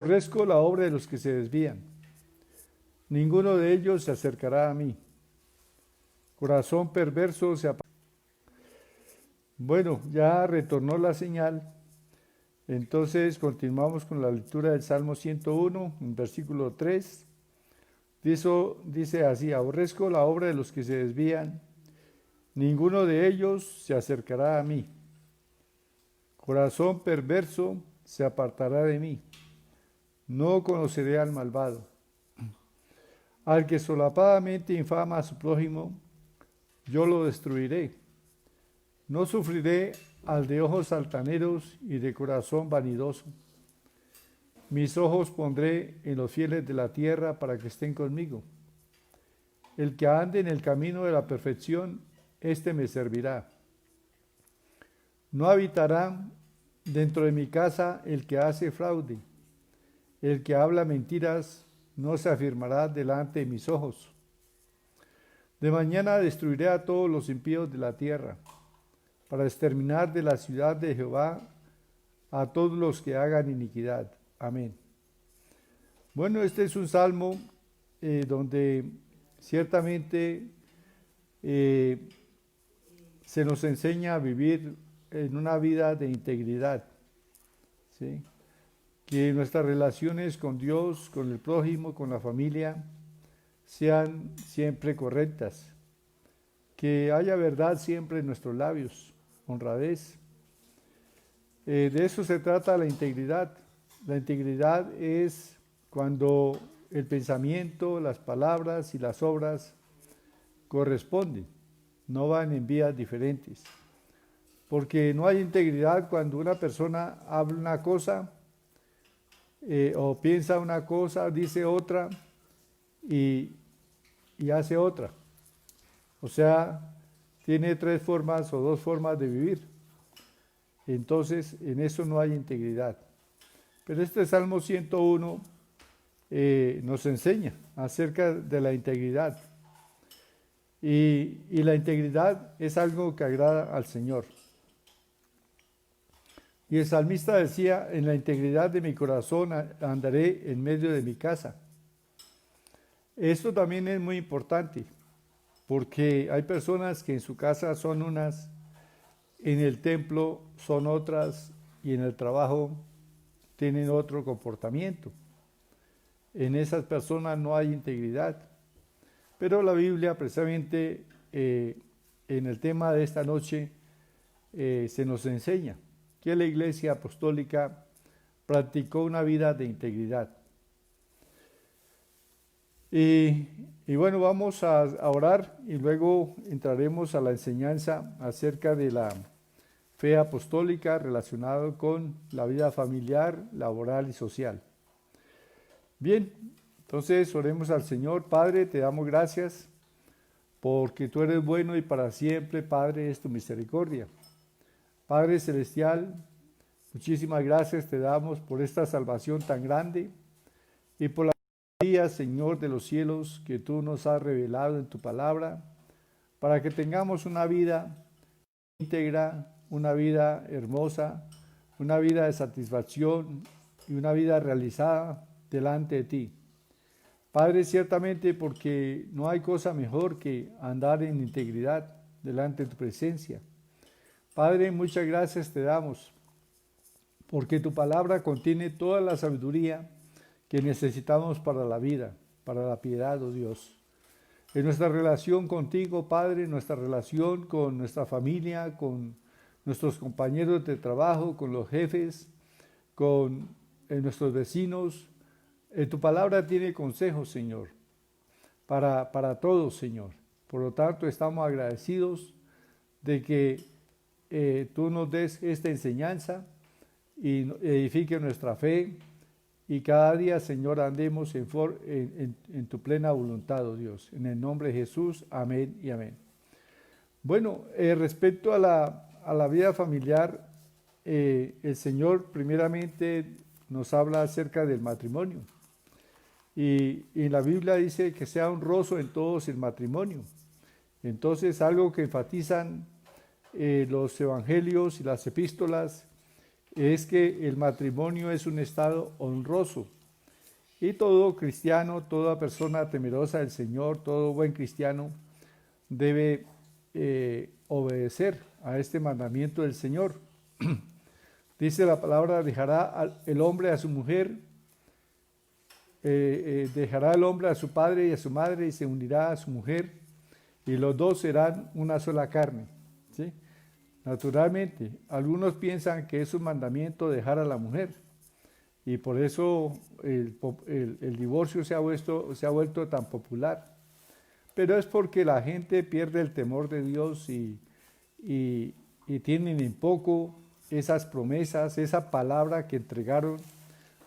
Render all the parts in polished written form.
Aborrezco la obra de los que se desvían. Ninguno de ellos se acercará a mí. Corazón perverso se aparta. Bueno, ya retornó la señal. Entonces continuamos con la lectura del Salmo 101, en versículo 3. Dice así: aborrezco la obra de los que se desvían. Ninguno de ellos se acercará a mí. Corazón perverso se apartará de mí. No conoceré al malvado. Al que solapadamente infama a su prójimo, yo lo destruiré. No sufriré al de ojos altaneros y de corazón vanidoso. Mis ojos pondré en los fieles de la tierra para que estén conmigo. El que ande en el camino de la perfección, éste me servirá. No habitará dentro de mi casa el que hace fraude. El que habla mentiras no se afirmará delante de mis ojos. De mañana destruiré a todos los impíos de la tierra, para exterminar de la ciudad de Jehová a todos los que hagan iniquidad. Amén. Bueno, este es un salmo donde ciertamente se nos enseña a vivir en una vida de integridad, ¿sí? Que nuestras relaciones con Dios, con el prójimo, con la familia, sean siempre correctas. Que haya verdad siempre en nuestros labios, honradez. De eso se trata la integridad. La integridad es cuando el pensamiento, las palabras y las obras corresponden, no van en vías diferentes. Porque no hay integridad cuando una persona habla una cosa, o piensa una cosa, dice otra y hace otra. O sea, tiene tres formas o dos formas de vivir. Entonces, en eso no hay integridad. Pero este Salmo 101 nos enseña acerca de la integridad. Y la integridad es algo que agrada al Señor. Y el salmista decía: en la integridad de mi corazón andaré en medio de mi casa. Esto también es muy importante, porque hay personas que en su casa son unas, en el templo son otras, y en el trabajo tienen otro comportamiento. En esas personas no hay integridad. Pero la Biblia, precisamente en el tema de esta noche, se nos enseña que la Iglesia Apostólica practicó una vida de integridad. Y bueno, vamos a orar y luego entraremos a la enseñanza acerca de la fe apostólica relacionada con la vida familiar, laboral y social. Bien, entonces oremos al Señor. Padre, te damos gracias porque tú eres bueno y para siempre, Padre, es tu misericordia. Padre Celestial, muchísimas gracias te damos por esta salvación tan grande y por la sabiduría, Señor de los cielos, que tú nos has revelado en tu palabra, para que tengamos una vida íntegra, una vida hermosa, una vida de satisfacción y una vida realizada delante de ti. Padre, ciertamente porque no hay cosa mejor que andar en integridad delante de tu presencia. Padre, muchas gracias te damos, porque tu palabra contiene toda la sabiduría que necesitamos para la vida, para la piedad, oh Dios. En nuestra relación contigo, Padre, nuestra relación con nuestra familia, con nuestros compañeros de trabajo, con los jefes, con nuestros vecinos, tu palabra tiene consejos, Señor, para todos, Señor. Por lo tanto, estamos agradecidos de que tú nos des esta enseñanza y edifique nuestra fe y cada día, Señor, andemos en tu plena voluntad, oh Dios. En el nombre de Jesús, amén y amén. Bueno, respecto a la vida familiar, el Señor primeramente nos habla acerca del matrimonio. Y la Biblia dice que sea honroso en todos el matrimonio. Entonces, algo que enfatizan los evangelios y las epístolas es que el matrimonio es un estado honroso y todo cristiano, toda persona temerosa del Señor, todo buen cristiano debe obedecer a este mandamiento del Señor. Dice la palabra, dejará el hombre a su mujer, dejará el hombre a su padre y a su madre y se unirá a su mujer y los dos serán una sola carne. ¿Sí? Naturalmente, algunos piensan que es un mandamiento dejar a la mujer y por eso el divorcio se ha vuelto tan popular. Pero es porque la gente pierde el temor de Dios y tienen en poco esas promesas, esa palabra que entregaron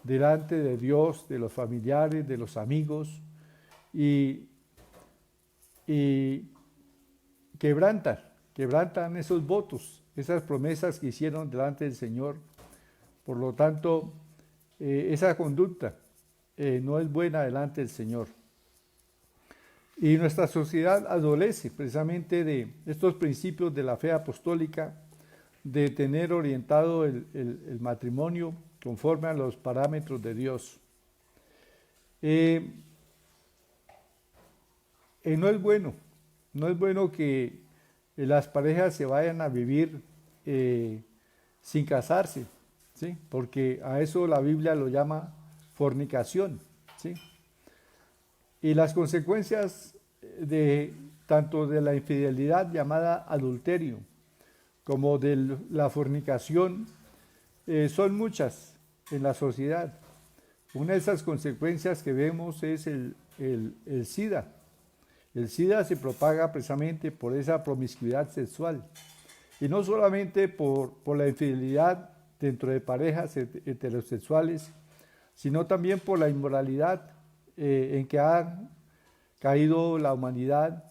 delante de Dios, de los familiares, de los amigos, y quebrantan esos votos, esas promesas que hicieron delante del Señor. Por lo tanto, esa conducta no es buena delante del Señor. Y nuestra sociedad adolece precisamente de estos principios de la fe apostólica, de tener orientado el matrimonio conforme a los parámetros de Dios. No es bueno que las parejas se vayan a vivir sin casarse, ¿sí? Porque a eso la Biblia lo llama fornicación, ¿sí? Y las consecuencias tanto de la infidelidad llamada adulterio como de la fornicación son muchas en la sociedad. Una de esas consecuencias que vemos es el SIDA. El SIDA se propaga precisamente por esa promiscuidad sexual y no solamente por la infidelidad dentro de parejas heterosexuales, sino también por la inmoralidad en que ha caído la humanidad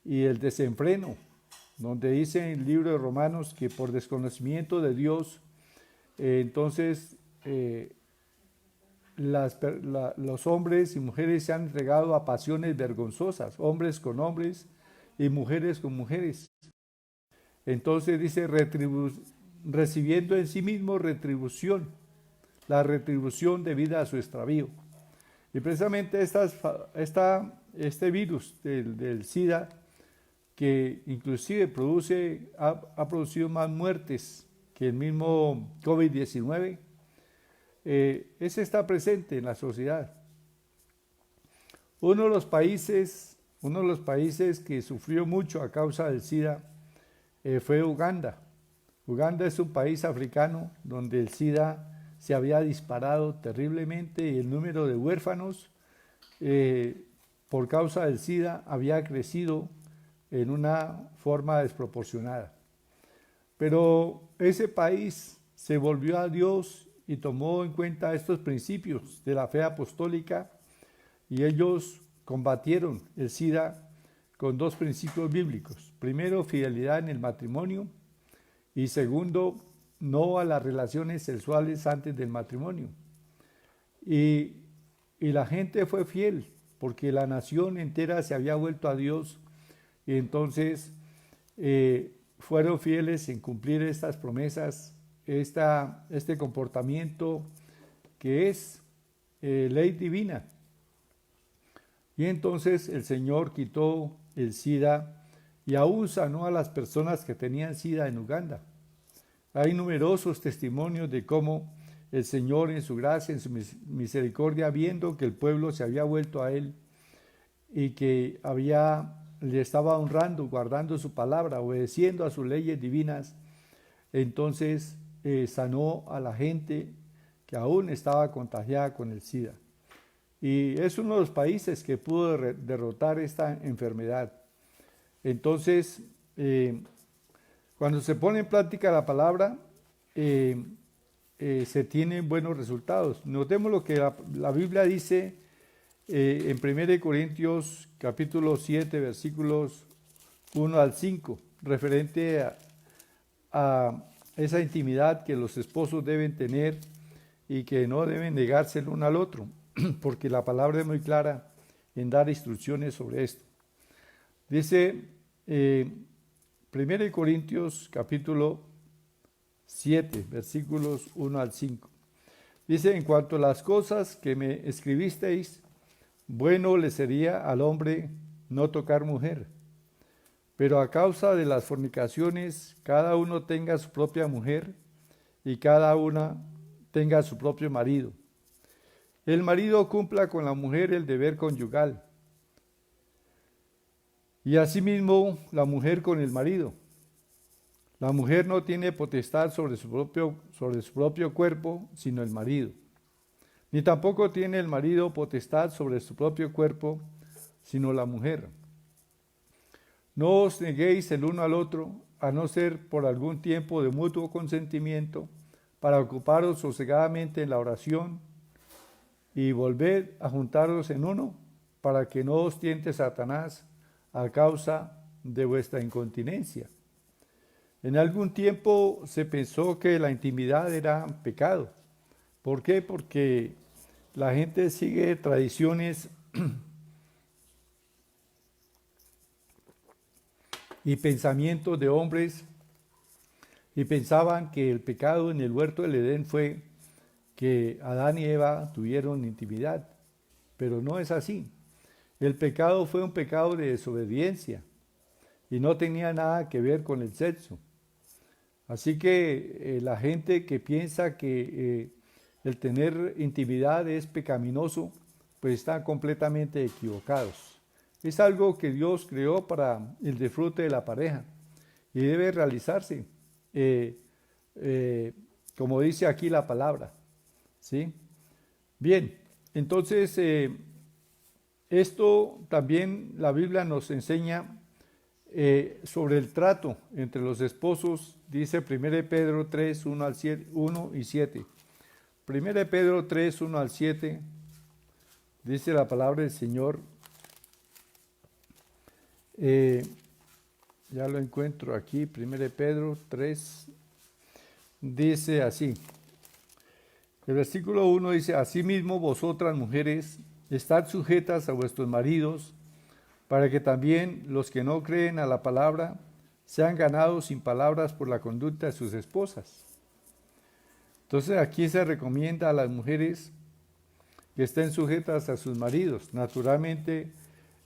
y el desenfreno, donde dice en el libro de Romanos que por desconocimiento de Dios, entonces los hombres y mujeres se han entregado a pasiones vergonzosas, hombres con hombres y mujeres con mujeres. Entonces dice, recibiendo en sí mismo retribución, la retribución debida a su extravío. Y precisamente este virus del SIDA, que inclusive ha producido más muertes que el mismo COVID-19, ese está presente en la sociedad. Uno de los países que sufrió mucho a causa del SIDA fue Uganda. Uganda es un país africano donde el SIDA se había disparado terriblemente y el número de huérfanos por causa del SIDA había crecido en una forma desproporcionada. Pero ese país se volvió a Dios y tomó en cuenta estos principios de la fe apostólica y ellos combatieron el SIDA con dos principios bíblicos. Primero, fidelidad en el matrimonio y segundo, no a las relaciones sexuales antes del matrimonio. Y la gente fue fiel porque la nación entera se había vuelto a Dios y entonces fueron fieles en cumplir estas promesas, este comportamiento que es ley divina. Y entonces el Señor quitó el SIDA y aún sanó a las personas que tenían SIDA en Uganda. Hay numerosos testimonios de cómo el Señor en su gracia, en su misericordia, viendo que el pueblo se había vuelto a Él y que le estaba honrando, guardando su palabra, obedeciendo a sus leyes divinas, entonces sanó a la gente que aún estaba contagiada con el SIDA. Y es uno de los países que pudo derrotar esta enfermedad. Entonces, cuando se pone en práctica la palabra, se tienen buenos resultados. Notemos lo que la Biblia dice en 1 Corintios capítulo 7, versículos 1 al 5, referente a esa intimidad que los esposos deben tener y que no deben negarse el uno al otro, porque la palabra es muy clara en dar instrucciones sobre esto. Dice 1 Corintios capítulo 7, versículos 1 al 5. Dice, en cuanto a las cosas que me escribisteis, bueno le sería al hombre no tocar mujer, pero a causa de las fornicaciones, cada uno tenga su propia mujer y cada una tenga su propio marido. El marido cumpla con la mujer el deber conyugal, y asimismo la mujer con el marido. La mujer no tiene potestad sobre su propio cuerpo, sino el marido. Ni tampoco tiene el marido potestad sobre su propio cuerpo, sino la mujer. No os neguéis el uno al otro, a no ser por algún tiempo de mutuo consentimiento, para ocuparos sosegadamente en la oración, y volved a juntaros en uno, para que no os tiente Satanás a causa de vuestra incontinencia. En algún tiempo se pensó que la intimidad era pecado. ¿Por qué? Porque la gente sigue tradiciones y pensamientos de hombres y pensaban que el pecado en el huerto del Edén fue que Adán y Eva tuvieron intimidad, pero no es así. El pecado fue un pecado de desobediencia y no tenía nada que ver con el sexo. Así que la gente que piensa que el tener intimidad es pecaminoso, pues están completamente equivocados. Es algo que Dios creó para el disfrute de la pareja y debe realizarse, como dice aquí la palabra. ¿Sí? Bien, entonces esto también la Biblia nos enseña sobre el trato entre los esposos, dice 1 Pedro 3, 1 y 7. 1 Pedro 3, 1 al 7, dice la palabra del Señor, ya lo encuentro aquí, 1 Pedro 3, dice así, el versículo 1 dice, asimismo vosotras mujeres, estad sujetas a vuestros maridos, para que también los que no creen a la palabra sean ganados sin palabras por la conducta de sus esposas. Entonces aquí se recomienda a las mujeres que estén sujetas a sus maridos. Naturalmente,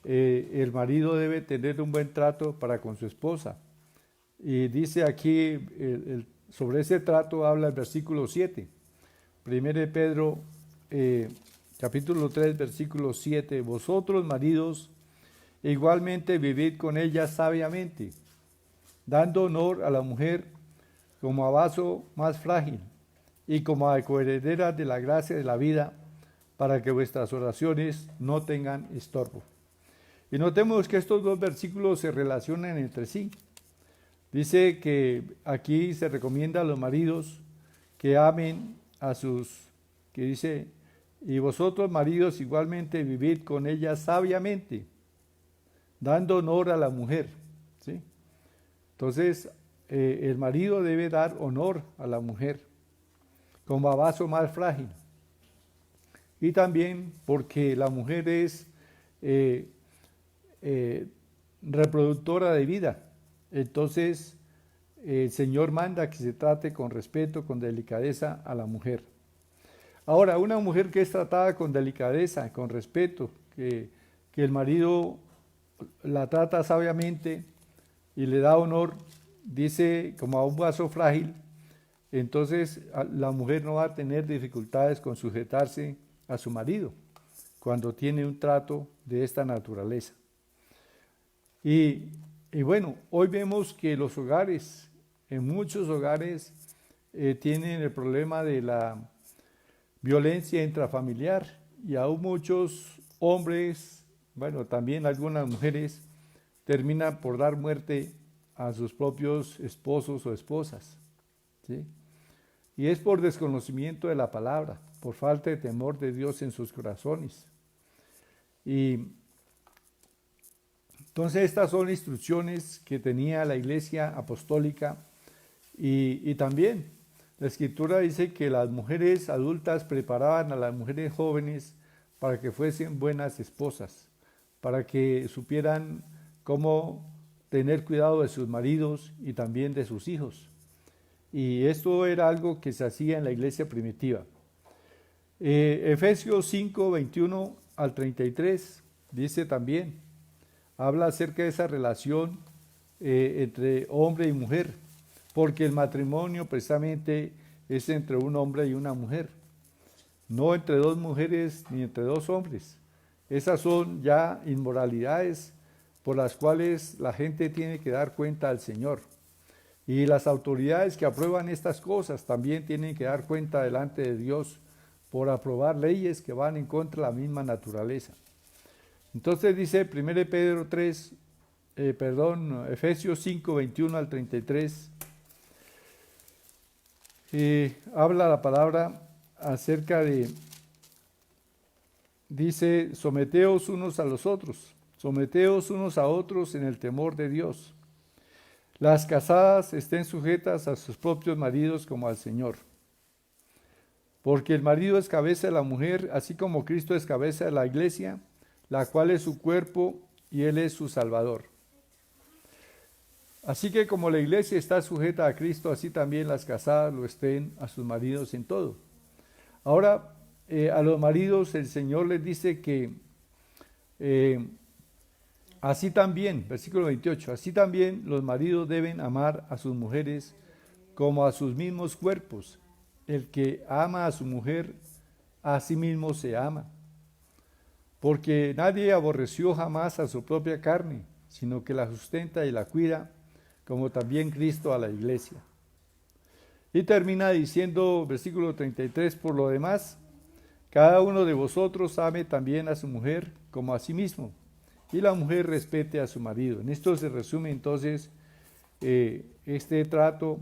el marido debe tener un buen trato para con su esposa. Y dice aquí, sobre ese trato habla el versículo 7. 1 Pedro, capítulo 3, versículo 7. Vosotros, maridos, igualmente vivid con ella sabiamente, dando honor a la mujer como a vaso más frágil y como a coheredera de la gracia de la vida, para que vuestras oraciones no tengan estorbo. Y notemos que estos dos versículos se relacionan entre sí. Dice que aquí se recomienda a los maridos que amen a que dice, y vosotros maridos igualmente vivid con ella sabiamente, dando honor a la mujer. ¿Sí? Entonces, el marido debe dar honor a la mujer como a vaso más frágil. Y también porque la mujer es reproductora de vida. Entonces, el Señor manda que se trate con respeto, con delicadeza a la mujer. Ahora, una mujer que es tratada con delicadeza, con respeto, que el marido la trata sabiamente y le da honor, dice como a un vaso frágil, entonces la mujer no va a tener dificultades con sujetarse a su marido cuando tiene un trato de esta naturaleza. Y bueno, hoy vemos que los hogares, en muchos hogares, tienen el problema de la violencia intrafamiliar y aún muchos hombres, bueno, también algunas mujeres, terminan por dar muerte a sus propios esposos o esposas. ¿Sí? Y es por desconocimiento de la palabra, por falta de temor de Dios en sus corazones. Y entonces estas son instrucciones que tenía la Iglesia Apostólica y también la Escritura dice que las mujeres adultas preparaban a las mujeres jóvenes para que fuesen buenas esposas, para que supieran cómo tener cuidado de sus maridos y también de sus hijos. y esto era algo que se hacía en la iglesia primitiva. Efesios 5, 21 al 33 dice también, habla acerca de esa relación entre hombre y mujer, porque el matrimonio precisamente es entre un hombre y una mujer, no entre dos mujeres ni entre dos hombres. Esas son ya inmoralidades por las cuales la gente tiene que dar cuenta al Señor. Y las autoridades que aprueban estas cosas también tienen que dar cuenta delante de Dios por aprobar leyes que van en contra de la misma naturaleza. Entonces dice 1 Pedro 3, Efesios 5, 21 al 33, habla la palabra acerca de, dice, someteos unos a los otros, someteos unos a otros en el temor de Dios. Las casadas estén sujetas a sus propios maridos como al Señor. Porque el marido es cabeza de la mujer, así como Cristo es cabeza de la iglesia, la cual es su cuerpo y Él es su Salvador. Así que como la iglesia está sujeta a Cristo, así también las casadas lo estén a sus maridos en todo. Ahora, a los maridos el Señor les dice que así también, versículo 28, así también los maridos deben amar a sus mujeres como a sus mismos cuerpos. El que ama a su mujer, a sí mismo se ama. Porque nadie aborreció jamás a su propia carne, sino que la sustenta y la cuida, como también Cristo a la iglesia. Y termina diciendo, versículo 33, por lo demás, cada uno de vosotros ame también a su mujer como a sí mismo, y la mujer respete a su marido. En esto se resume entonces este trato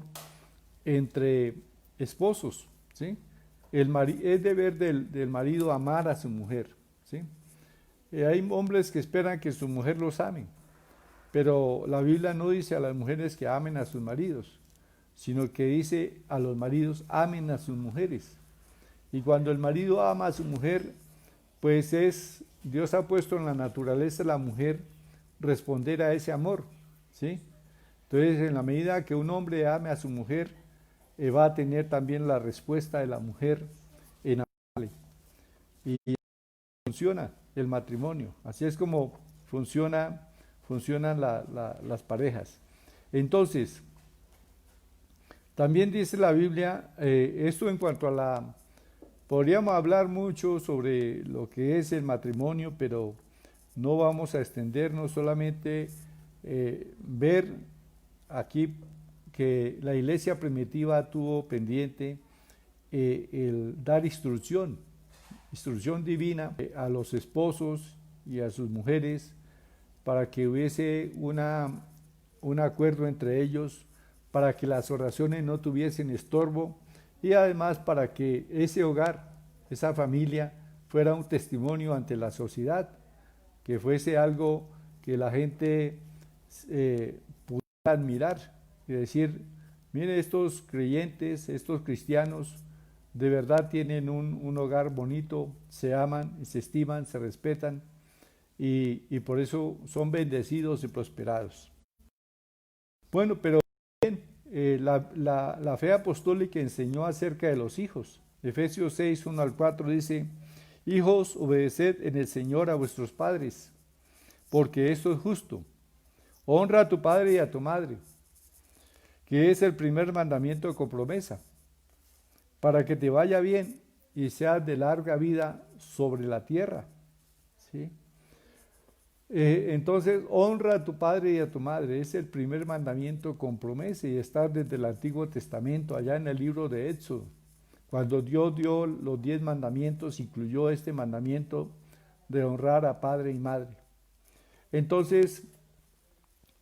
entre esposos, ¿sí? Es deber del marido amar a su mujer, ¿sí? Hay hombres que esperan que su mujer los ame, pero la Biblia no dice a las mujeres que amen a sus maridos, sino que dice a los maridos amen a sus mujeres. Y cuando el marido ama a su mujer, pues Dios ha puesto en la naturaleza de la mujer responder a ese amor, ¿sí? Entonces, en la medida que un hombre ame a su mujer, va a tener también la respuesta de la mujer en amarle. Y funciona el matrimonio. Así es como funcionan las parejas. Entonces, también dice la Biblia, esto en cuanto a podríamos hablar mucho sobre lo que es el matrimonio, pero no vamos a extendernos, solamente ver aquí que la iglesia primitiva tuvo pendiente el dar instrucción divina a los esposos y a sus mujeres para que hubiese un acuerdo entre ellos, para que las oraciones no tuviesen estorbo y además para que ese hogar, esa familia, fuera un testimonio ante la sociedad, que fuese algo que la gente pudiera admirar y decir, mire, estos creyentes, estos cristianos, de verdad tienen un hogar bonito, se aman, se estiman, se respetan y por eso son bendecidos y prosperados. Bueno, pero bien, la fe apostólica enseñó acerca de los hijos. Efesios 6, 1 al 4 dice, hijos, obedeced en el Señor a vuestros padres, porque esto es justo. Honra a tu padre y a tu madre, que es el primer mandamiento con promesa, para que te vaya bien y seas de larga vida sobre la tierra. ¿Sí? Entonces, honra a tu padre y a tu madre, es el primer mandamiento con promesa y está desde el Antiguo Testamento, allá en el libro de Éxodo. Cuando Dios dio los 10 mandamientos, incluyó este mandamiento de honrar a padre y madre. Entonces,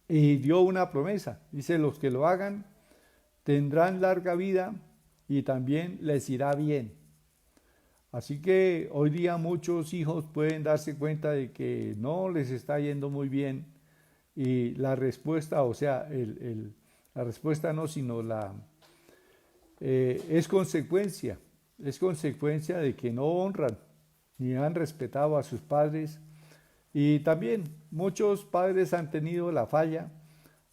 y dio una promesa, dice, los que lo hagan tendrán larga vida y también les irá bien. Así que hoy día muchos hijos pueden darse cuenta de que no les está yendo muy bien y la respuesta, o sea, la respuesta no, sino es consecuencia de que no honran ni han respetado a sus padres. Y también muchos padres han tenido la falla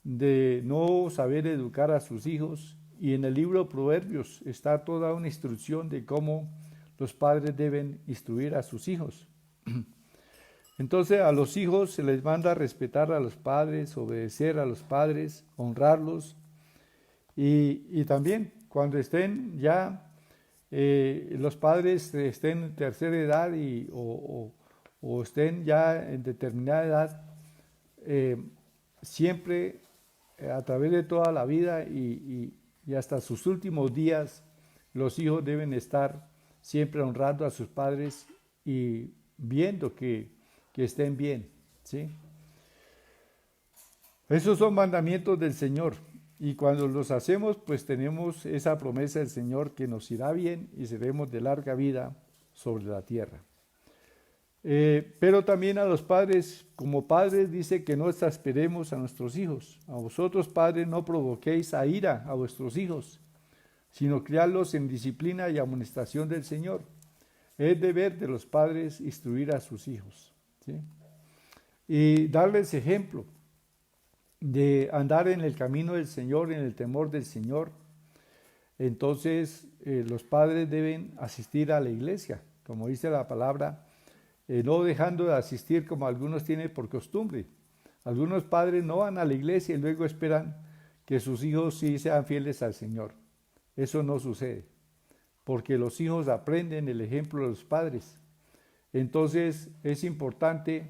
de no saber educar a sus hijos y en el libro de Proverbios está toda una instrucción de cómo los padres deben instruir a sus hijos. Entonces a los hijos se les manda respetar a los padres, obedecer a los padres, honrarlos, y también cuando estén ya los padres estén en tercera edad o estén ya en determinada edad, siempre a través de toda la vida y hasta sus últimos días, los hijos deben estar siempre honrando a sus padres y viendo que estén bien, ¿sí? Esos son mandamientos del Señor. Y cuando los hacemos, pues tenemos esa promesa del Señor que nos irá bien y seremos de larga vida sobre la tierra. Pero también a los padres, como padres dice que no exasperemos a nuestros hijos. A vosotros, padres, no provoquéis a ira a vuestros hijos, sino criarlos en disciplina y amonestación del Señor. Es deber de los padres instruir a sus hijos, ¿sí? Y darles ejemplo de andar en el camino del Señor, en el temor del Señor. Entonces los padres deben asistir a la iglesia, como dice la palabra, no dejando de asistir como algunos tienen por costumbre. Algunos padres no van a la iglesia y luego esperan que sus hijos sí sean fieles al Señor. Eso no sucede, porque los hijos aprenden el ejemplo de los padres. Entonces es importante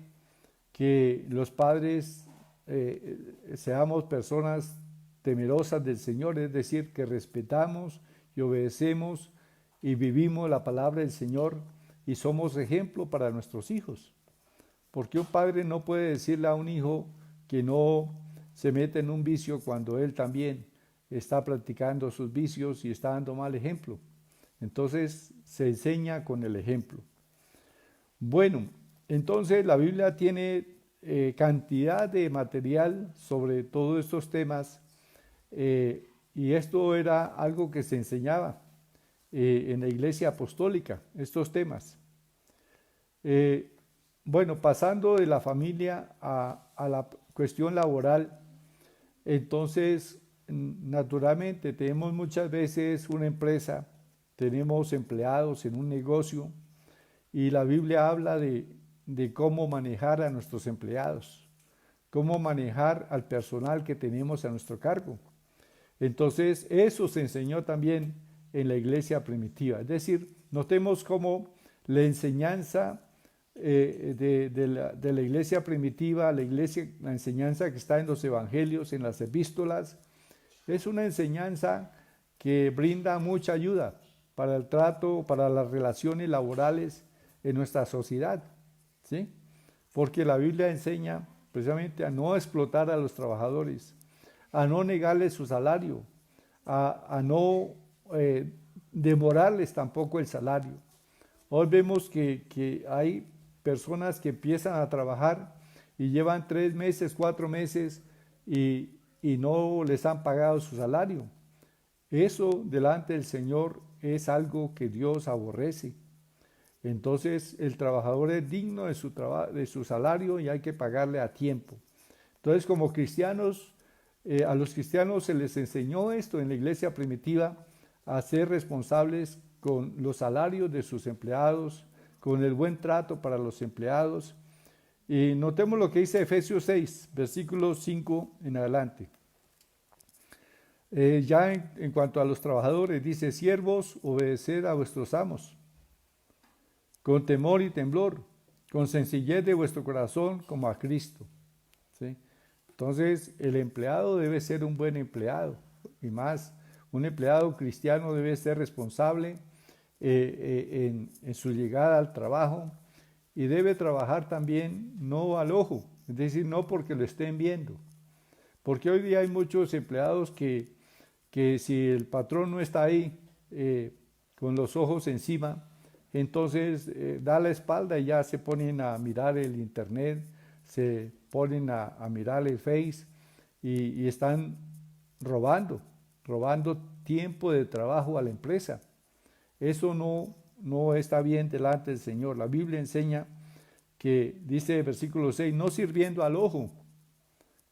que los padres seamos personas temerosas del Señor, es decir, que respetamos y obedecemos y vivimos la palabra del Señor y somos ejemplo para nuestros hijos. Porque un padre no puede decirle a un hijo que no se mete en un vicio cuando él también está practicando sus vicios y está dando mal ejemplo. Entonces se enseña con el ejemplo. Bueno, entonces la Biblia tiene cantidad de material sobre todos estos temas y esto era algo que se enseñaba en la iglesia apostólica, estos temas. Bueno, pasando de la familia a la cuestión laboral, entonces naturalmente tenemos muchas veces una empresa, tenemos empleados en un negocio y la Biblia habla de cómo manejar a nuestros empleados, cómo manejar al personal que tenemos a nuestro cargo. Entonces, eso se enseñó también en la iglesia primitiva. Es decir, notemos cómo la enseñanza de la iglesia primitiva, la enseñanza que está en los evangelios, en las epístolas, es una enseñanza que brinda mucha ayuda para el trato, para las relaciones laborales en nuestra sociedad, ¿sí? Porque la Biblia enseña precisamente a no explotar a los trabajadores, a no negarles su salario, a no demorarles tampoco el salario. Hoy vemos que hay personas que empiezan a trabajar y llevan 3 meses, 4 meses y no les han pagado su salario. Eso delante del Señor es algo que Dios aborrece. Entonces el trabajador es digno de su salario y hay que pagarle a tiempo. Entonces como cristianos, a los cristianos se les enseñó esto en la iglesia primitiva, a ser responsables con los salarios de sus empleados, con el buen trato para los empleados. Y notemos lo que dice Efesios 6, versículos 5 en adelante. Ya en cuanto a los trabajadores, dice: siervos, obedeced a vuestros amos, con temor y temblor, con sencillez de vuestro corazón, como a Cristo. ¿Sí? Entonces, el empleado debe ser un buen empleado, y más, un empleado cristiano debe ser responsable en su llegada al trabajo, y debe trabajar también no al ojo, es decir, no porque lo estén viendo. Porque hoy día hay muchos empleados que si el patrón no está ahí con los ojos encima, entonces da la espalda y ya se ponen a mirar el internet, se ponen a mirar el Face y están robando tiempo de trabajo a la empresa. Eso no está bien delante del Señor. La Biblia enseña que, dice el versículo 6, no sirviendo al ojo,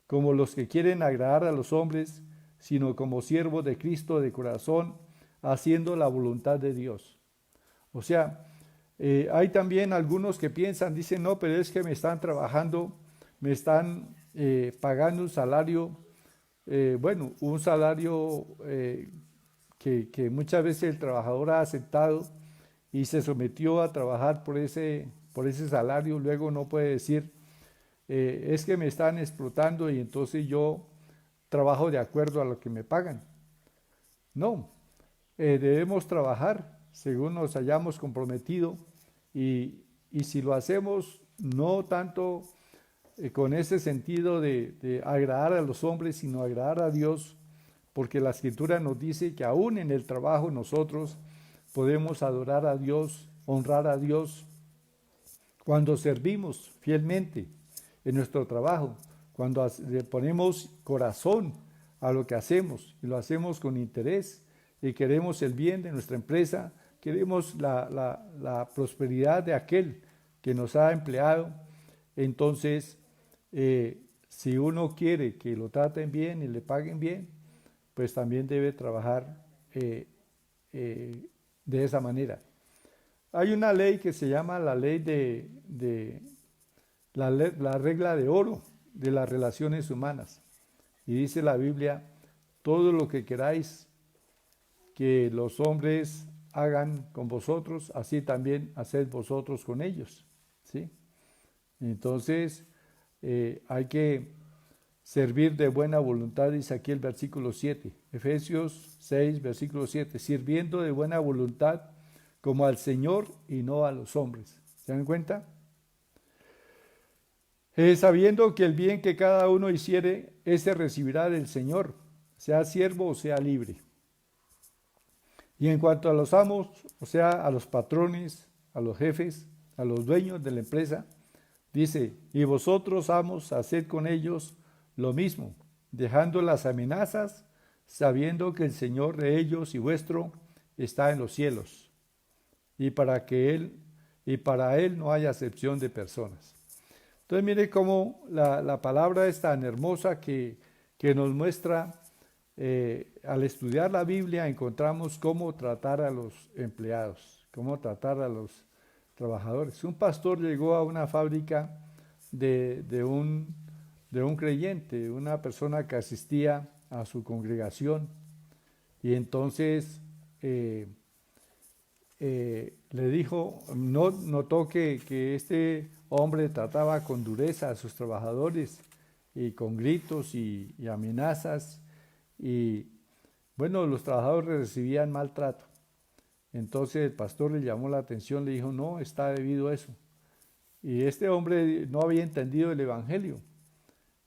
como los que quieren agradar a los hombres, sino como siervo de Cristo de corazón, haciendo la voluntad de Dios. O sea, hay también algunos que piensan, dicen, no, pero es que me están trabajando, me están pagando un salario, un salario que muchas veces el trabajador ha aceptado y se sometió a trabajar por ese salario, luego no puede decir, es que me están explotando y entonces yo trabajo de acuerdo a lo que me pagan. No, debemos trabajar según nos hayamos comprometido y si lo hacemos no tanto con ese sentido de agradar a los hombres, sino agradar a Dios, porque la Escritura nos dice que aún en el trabajo nosotros podemos adorar a Dios, honrar a Dios, cuando servimos fielmente en nuestro trabajo, cuando le ponemos corazón a lo que hacemos y lo hacemos con interés y queremos el bien de nuestra empresa, queremos la prosperidad de aquel que nos ha empleado, entonces si uno quiere que lo traten bien y le paguen bien, pues también debe trabajar de esa manera. Hay una ley que se llama la ley la regla de oro de las relaciones humanas. Y dice la Biblia, todo lo que queráis que los hombres hagan con vosotros, así también haced vosotros con ellos. ¿Sí? Entonces, hay que servir de buena voluntad, dice aquí el versículo 7, Efesios 6, versículo 7, sirviendo de buena voluntad como al Señor y no a los hombres. ¿Se dan cuenta? Sabiendo que el bien que cada uno hiciere, ese recibirá del Señor, sea siervo o sea libre. Y en cuanto a los amos, o sea, a los patrones, a los jefes, a los dueños de la empresa, dice, y vosotros, amos, haced con ellos lo mismo, dejando las amenazas, sabiendo que el Señor de ellos y vuestro está en los cielos, y para él no haya acepción de personas. Entonces mire cómo la palabra es tan hermosa que nos muestra, al estudiar la Biblia encontramos cómo tratar a los empleados, cómo tratar a los trabajadores. Un pastor llegó a una fábrica de un creyente, una persona que asistía a su congregación, y entonces le dijo, notó que este hombre trataba con dureza a sus trabajadores y con gritos y amenazas, y bueno, los trabajadores recibían maltrato. Entonces el pastor le llamó la atención, le dijo, no, está debido a eso. Y este hombre no había entendido el evangelio.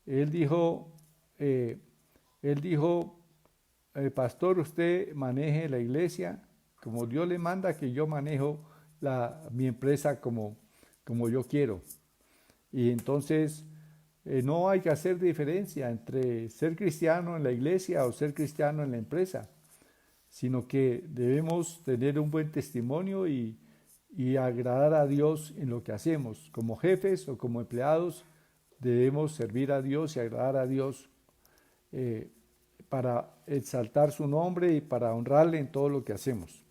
Él dijo, pastor, usted maneje la iglesia como Dios le manda, que yo manejo mi empresa como yo quiero. Y entonces no hay que hacer diferencia entre ser cristiano en la iglesia o ser cristiano en la empresa, sino que debemos tener un buen testimonio y agradar a Dios en lo que hacemos. Como jefes o como empleados debemos servir a Dios y agradar a Dios para exaltar su nombre y para honrarle en todo lo que hacemos.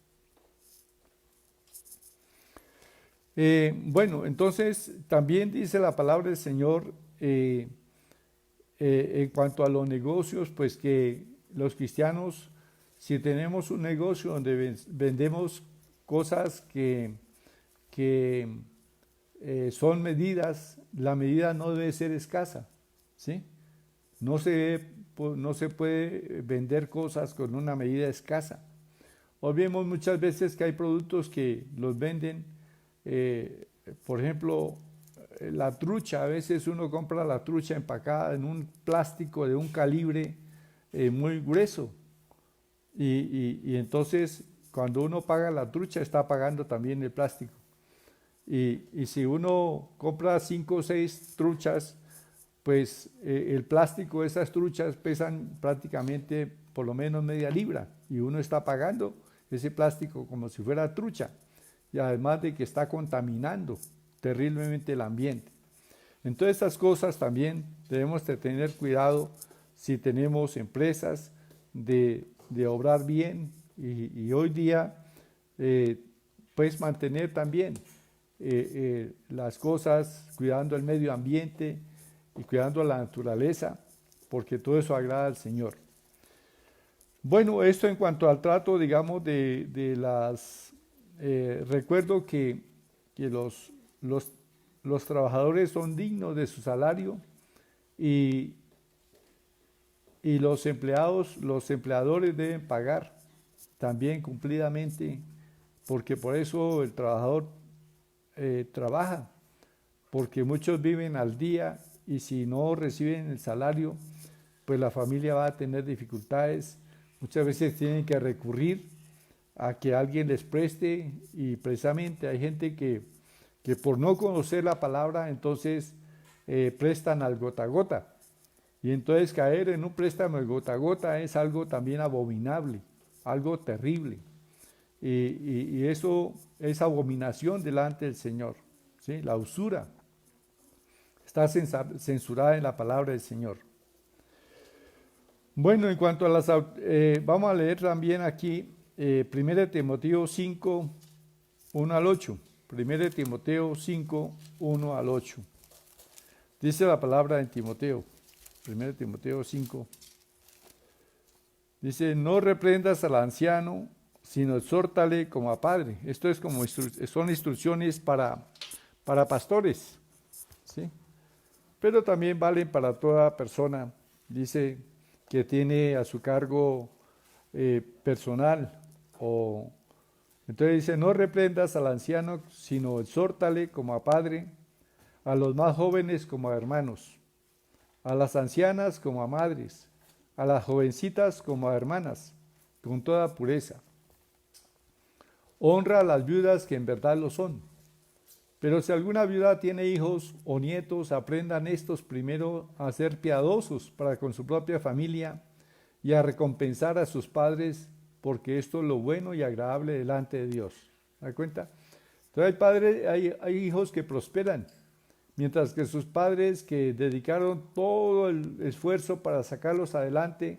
Entonces también dice la palabra del Señor en cuanto a los negocios, pues que los cristianos, si tenemos un negocio donde vendemos cosas que son medidas, la medida no debe ser escasa, ¿sí? No se puede vender cosas con una medida escasa. O vemos muchas veces que hay productos que los venden, por ejemplo, la trucha, a veces uno compra la trucha empacada en un plástico de un calibre muy grueso, y entonces cuando uno paga la trucha está pagando también el plástico. Y si uno compra 5 o 6 truchas, pues el plástico de esas truchas pesan prácticamente por lo menos media libra, y uno está pagando ese plástico como si fuera trucha, y además de que está contaminando terriblemente el ambiente. Entonces estas cosas también debemos de tener cuidado si tenemos empresas, de obrar bien y hoy día pues mantener también las cosas, cuidando el medio ambiente y cuidando la naturaleza, porque todo eso agrada al Señor. Bueno, esto en cuanto al trato, digamos, de las... recuerdo que los trabajadores son dignos de su salario y, y los empleados, los empleadores deben pagar también cumplidamente, porque por eso el trabajador trabaja, porque muchos viven al día y si no reciben el salario, pues la familia va a tener dificultades. Muchas veces tienen que recurrir a que alguien les preste y precisamente hay gente que por no conocer la palabra, entonces prestan al gota a gota. Y entonces caer en un préstamo de gota a gota es algo también abominable, algo terrible. Y eso es abominación delante del Señor. ¿Sí? La usura está censurada en la palabra del Señor. Bueno, en cuanto a las... vamos a leer también aquí 1 Timoteo 5, 1 al 8. 1 Timoteo 5, 1 al 8. Dice la palabra en Timoteo. 1 Timoteo 5. Dice, no reprendas al anciano, sino exhórtale como a padre. Esto es como son instrucciones para pastores, ¿sí? Pero también valen para toda persona, dice, que tiene a su cargo personal. Entonces dice, no reprendas al anciano, sino exhórtale como a padre, a los más jóvenes como a hermanos, a las ancianas como a madres, a las jovencitas como a hermanas, con toda pureza. Honra a las viudas que en verdad lo son. Pero si alguna viuda tiene hijos o nietos, aprendan estos primero a ser piadosos para con su propia familia y a recompensar a sus padres, porque esto es lo bueno y agradable delante de Dios. ¿Se da cuenta? Entonces hay hijos que prosperan, mientras que sus padres que dedicaron todo el esfuerzo para sacarlos adelante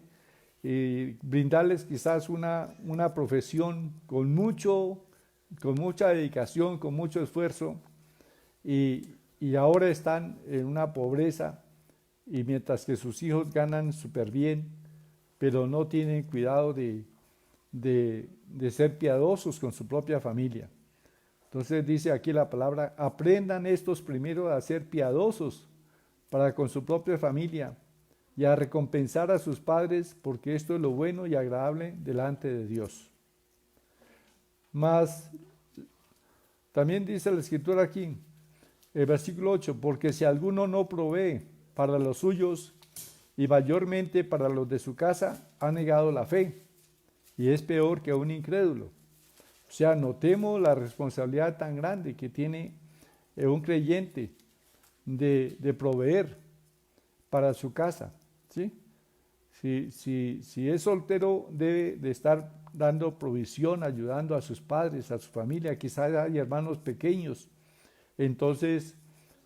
y brindarles quizás una profesión con mucha dedicación, con mucho esfuerzo, y ahora están en una pobreza, y mientras que sus hijos ganan súper bien, pero no tienen cuidado de ser piadosos con su propia familia. Entonces dice aquí la palabra, aprendan estos primero a ser piadosos para con su propia familia y a recompensar a sus padres, porque esto es lo bueno y agradable delante de Dios. Mas, también dice la Escritura aquí, el versículo 8, porque si alguno no provee para los suyos y mayormente para los de su casa, ha negado la fe y es peor que un incrédulo. O sea, notemos la responsabilidad tan grande que tiene un creyente de proveer para su casa, ¿sí? Si es soltero, debe de estar dando provisión, ayudando a sus padres, a su familia. Quizás hay hermanos pequeños, entonces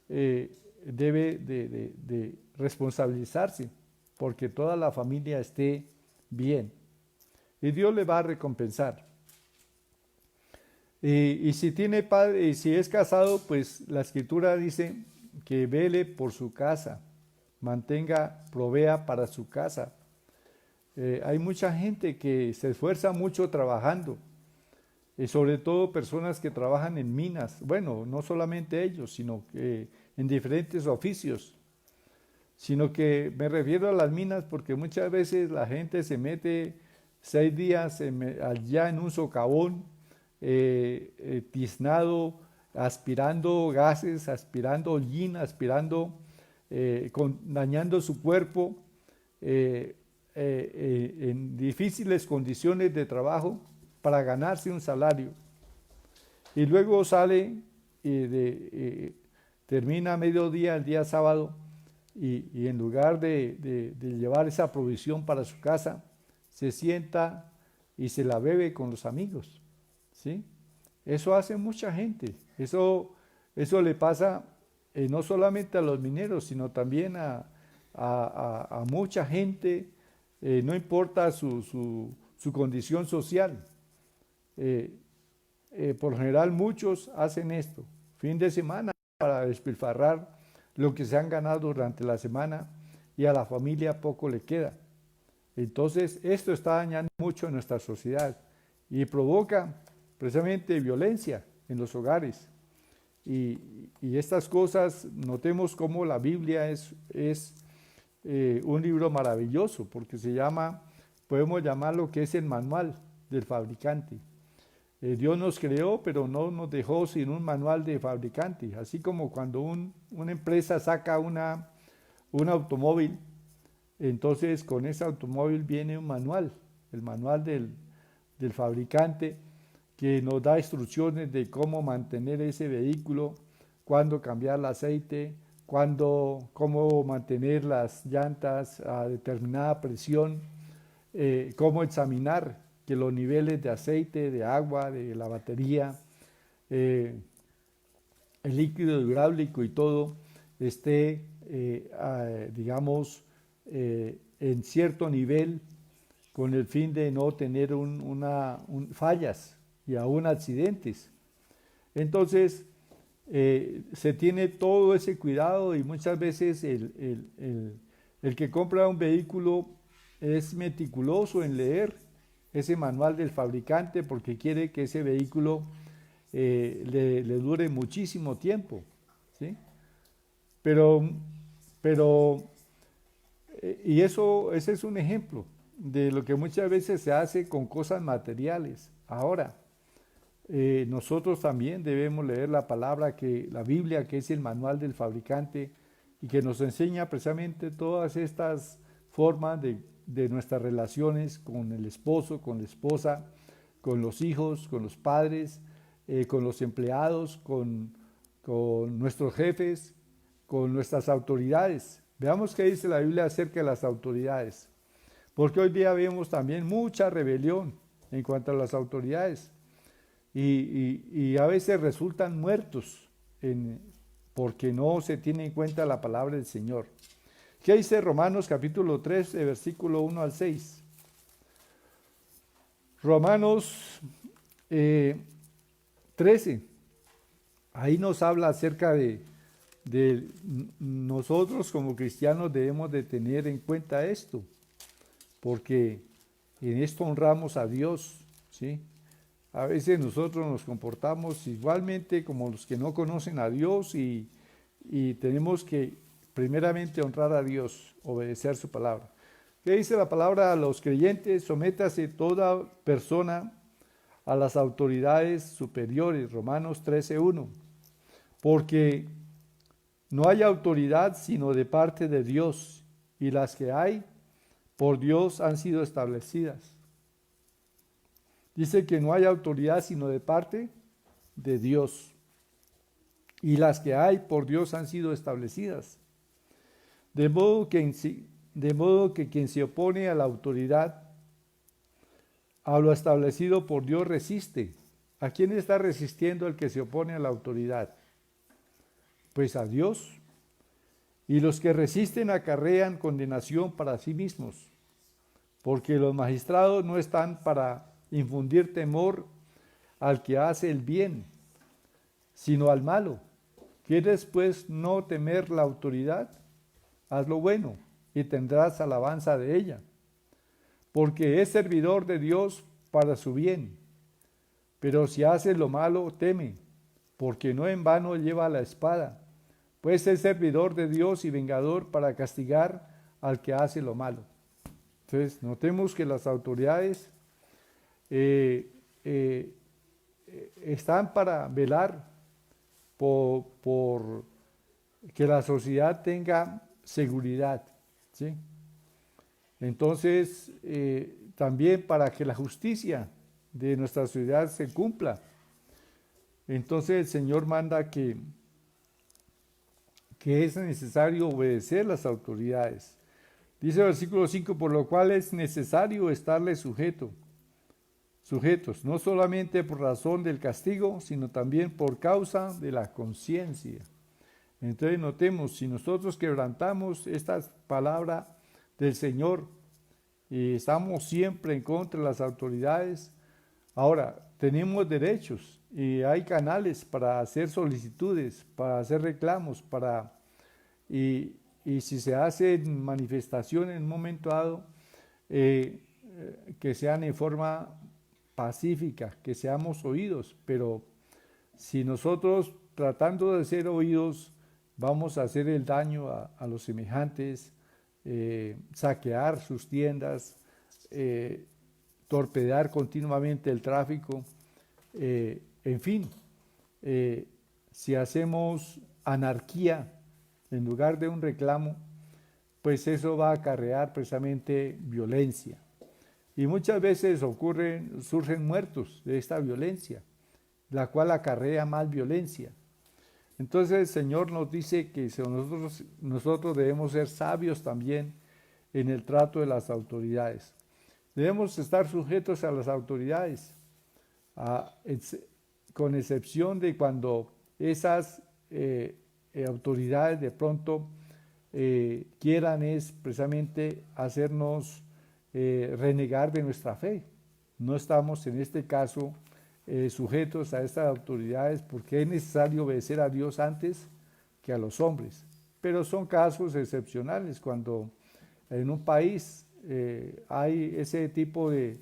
debe de responsabilizarse porque toda la familia esté bien y Dios le va a recompensar. Y si tiene padre, y si es casado, pues la Escritura dice que vele por su casa, provea para su casa. Hay mucha gente que se esfuerza mucho trabajando, y sobre todo personas que trabajan en minas. Bueno, no solamente ellos, sino que en diferentes oficios. Sino que me refiero a las minas porque muchas veces la gente se mete 6 días allá en un socavón, tiznado, aspirando gases, aspirando hollín, dañando su cuerpo en difíciles condiciones de trabajo para ganarse un salario. Y luego sale termina a mediodía el día sábado y en lugar de llevar esa provisión para su casa, se sienta y se la bebe con los amigos, ¿sí? Eso hace mucha gente. Eso le pasa no solamente a los mineros, sino también a mucha gente no importa su condición social. Por lo general muchos hacen esto, fin de semana para despilfarrar lo que se han ganado durante la semana y a la familia poco le queda. Entonces esto está dañando mucho en nuestra sociedad y provoca precisamente violencia en los hogares. Y estas cosas, notemos cómo la Biblia es un libro maravilloso, porque podemos llamarlo que es el manual del fabricante. Dios nos creó, pero no nos dejó sin un manual de fabricante. Así como cuando una empresa saca un automóvil, entonces con ese automóvil viene un manual, el manual del fabricante, que nos da instrucciones de cómo mantener ese vehículo, cuándo cambiar el aceite, cómo mantener las llantas a determinada presión, cómo examinar que los niveles de aceite, de agua, de la batería, el líquido hidráulico y todo esté, digamos, en cierto nivel con el fin de no tener fallas y aún accidentes. Entonces, se tiene todo ese cuidado y muchas veces el que compra un vehículo es meticuloso en leer ese manual del fabricante porque quiere que ese vehículo le dure muchísimo tiempo, ¿sí? Pero y ese es un ejemplo de lo que muchas veces se hace con cosas materiales. Ahora, nosotros también debemos leer la Biblia, que es el manual del fabricante y que nos enseña precisamente todas estas formas de nuestras relaciones con el esposo, con la esposa, con los hijos, con los padres, con los empleados, con nuestros jefes, con nuestras autoridades. Veamos qué dice la Biblia acerca de las autoridades, porque hoy día vemos también mucha rebelión en cuanto a las autoridades y a veces resultan muertos porque no se tiene en cuenta la palabra del Señor. ¿Qué dice Romanos capítulo 3, versículo 1 al 6? Romanos 13, ahí nos habla acerca de nosotros como cristianos debemos de tener en cuenta esto, porque en esto honramos a Dios, ¿sí? A veces nosotros nos comportamos igualmente como los que no conocen a Dios y tenemos que primeramente honrar a Dios, obedecer su palabra. ¿Qué dice la palabra a los creyentes? Sométase toda persona a las autoridades superiores, Romanos 13:1, porque no hay autoridad sino de parte de Dios, y las que hay por Dios han sido establecidas. Dice que no hay autoridad sino de parte de Dios, y las que hay por Dios han sido establecidas. De modo que quien se opone a la autoridad, a lo establecido por Dios, resiste. ¿A quién está resistiendo el que se opone a la autoridad? Pues a Dios. Y los que resisten acarrean condenación para sí mismos, porque los magistrados no están para infundir temor al que hace el bien, sino al malo. ¿Quieres pues no temer la autoridad? Haz lo bueno y tendrás alabanza de ella, porque es servidor de Dios para su bien. Pero si haces lo malo, teme, porque no en vano lleva la espada, pues es servidor de Dios y vengador para castigar al que hace lo malo. Entonces, notemos que las autoridades están para velar por que la sociedad tenga seguridad, ¿sí? Entonces, también para que la justicia de nuestra sociedad se cumpla. Entonces el Señor manda que es necesario obedecer las autoridades. Dice el versículo 5, por lo cual es necesario estarle sujetos, no solamente por razón del castigo, sino también por causa de la conciencia. Entonces notemos, si nosotros quebrantamos esta palabra del Señor, y estamos siempre en contra de las autoridades. Ahora, tenemos derechos y hay canales para hacer solicitudes, para hacer reclamos, y si se hacen manifestaciones en un momento dado, que sean en forma pacífica, que seamos oídos, pero si nosotros tratando de ser oídos vamos a hacer el daño a los semejantes, saquear sus tiendas, torpedear continuamente el tráfico, en fin, si hacemos anarquía en lugar de un reclamo, pues eso va a acarrear precisamente violencia. Y muchas veces surgen muertos de esta violencia, la cual acarrea más violencia. Entonces el Señor nos dice que nosotros debemos ser sabios también en el trato de las autoridades. Debemos estar sujetos a las autoridades, con excepción de cuando esas autoridades de pronto quieran es precisamente hacernos renegar de nuestra fe. No estamos en este caso sujetos a estas autoridades porque es necesario obedecer a Dios antes que a los hombres. Pero son casos excepcionales cuando en un país hay ese tipo de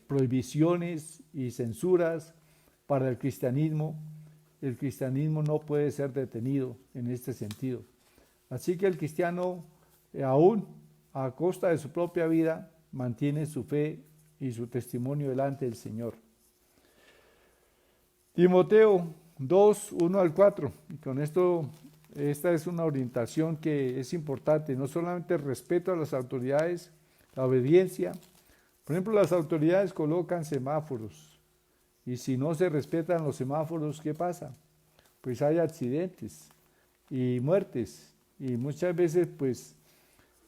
prohibiciones y censuras para el cristianismo no puede ser detenido en este sentido. Así que el cristiano, aún a costa de su propia vida, mantiene su fe y su testimonio delante del Señor. Timoteo 2, 1 al 4. Y con esto, esta es una orientación que es importante, no solamente el respeto a las autoridades, la obediencia. Por ejemplo, las autoridades colocan semáforos. Y si no se respetan los semáforos, ¿qué pasa? Pues hay accidentes y muertes. Y muchas veces, pues,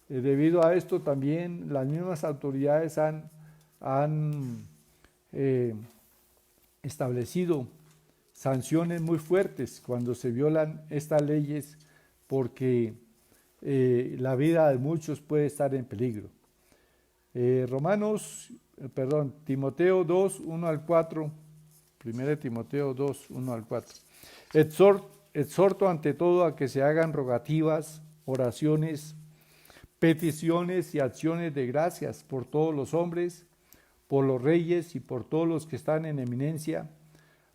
debido a esto también las mismas autoridades han establecido sanciones muy fuertes cuando se violan estas leyes, porque la vida de muchos puede estar en peligro. Timoteo 2, 1 al 4. 1 Timoteo 2, 1 al 4. Exhorto ante todo a que se hagan rogativas, oraciones, peticiones y acciones de gracias por todos los hombres, por los reyes y por todos los que están en eminencia,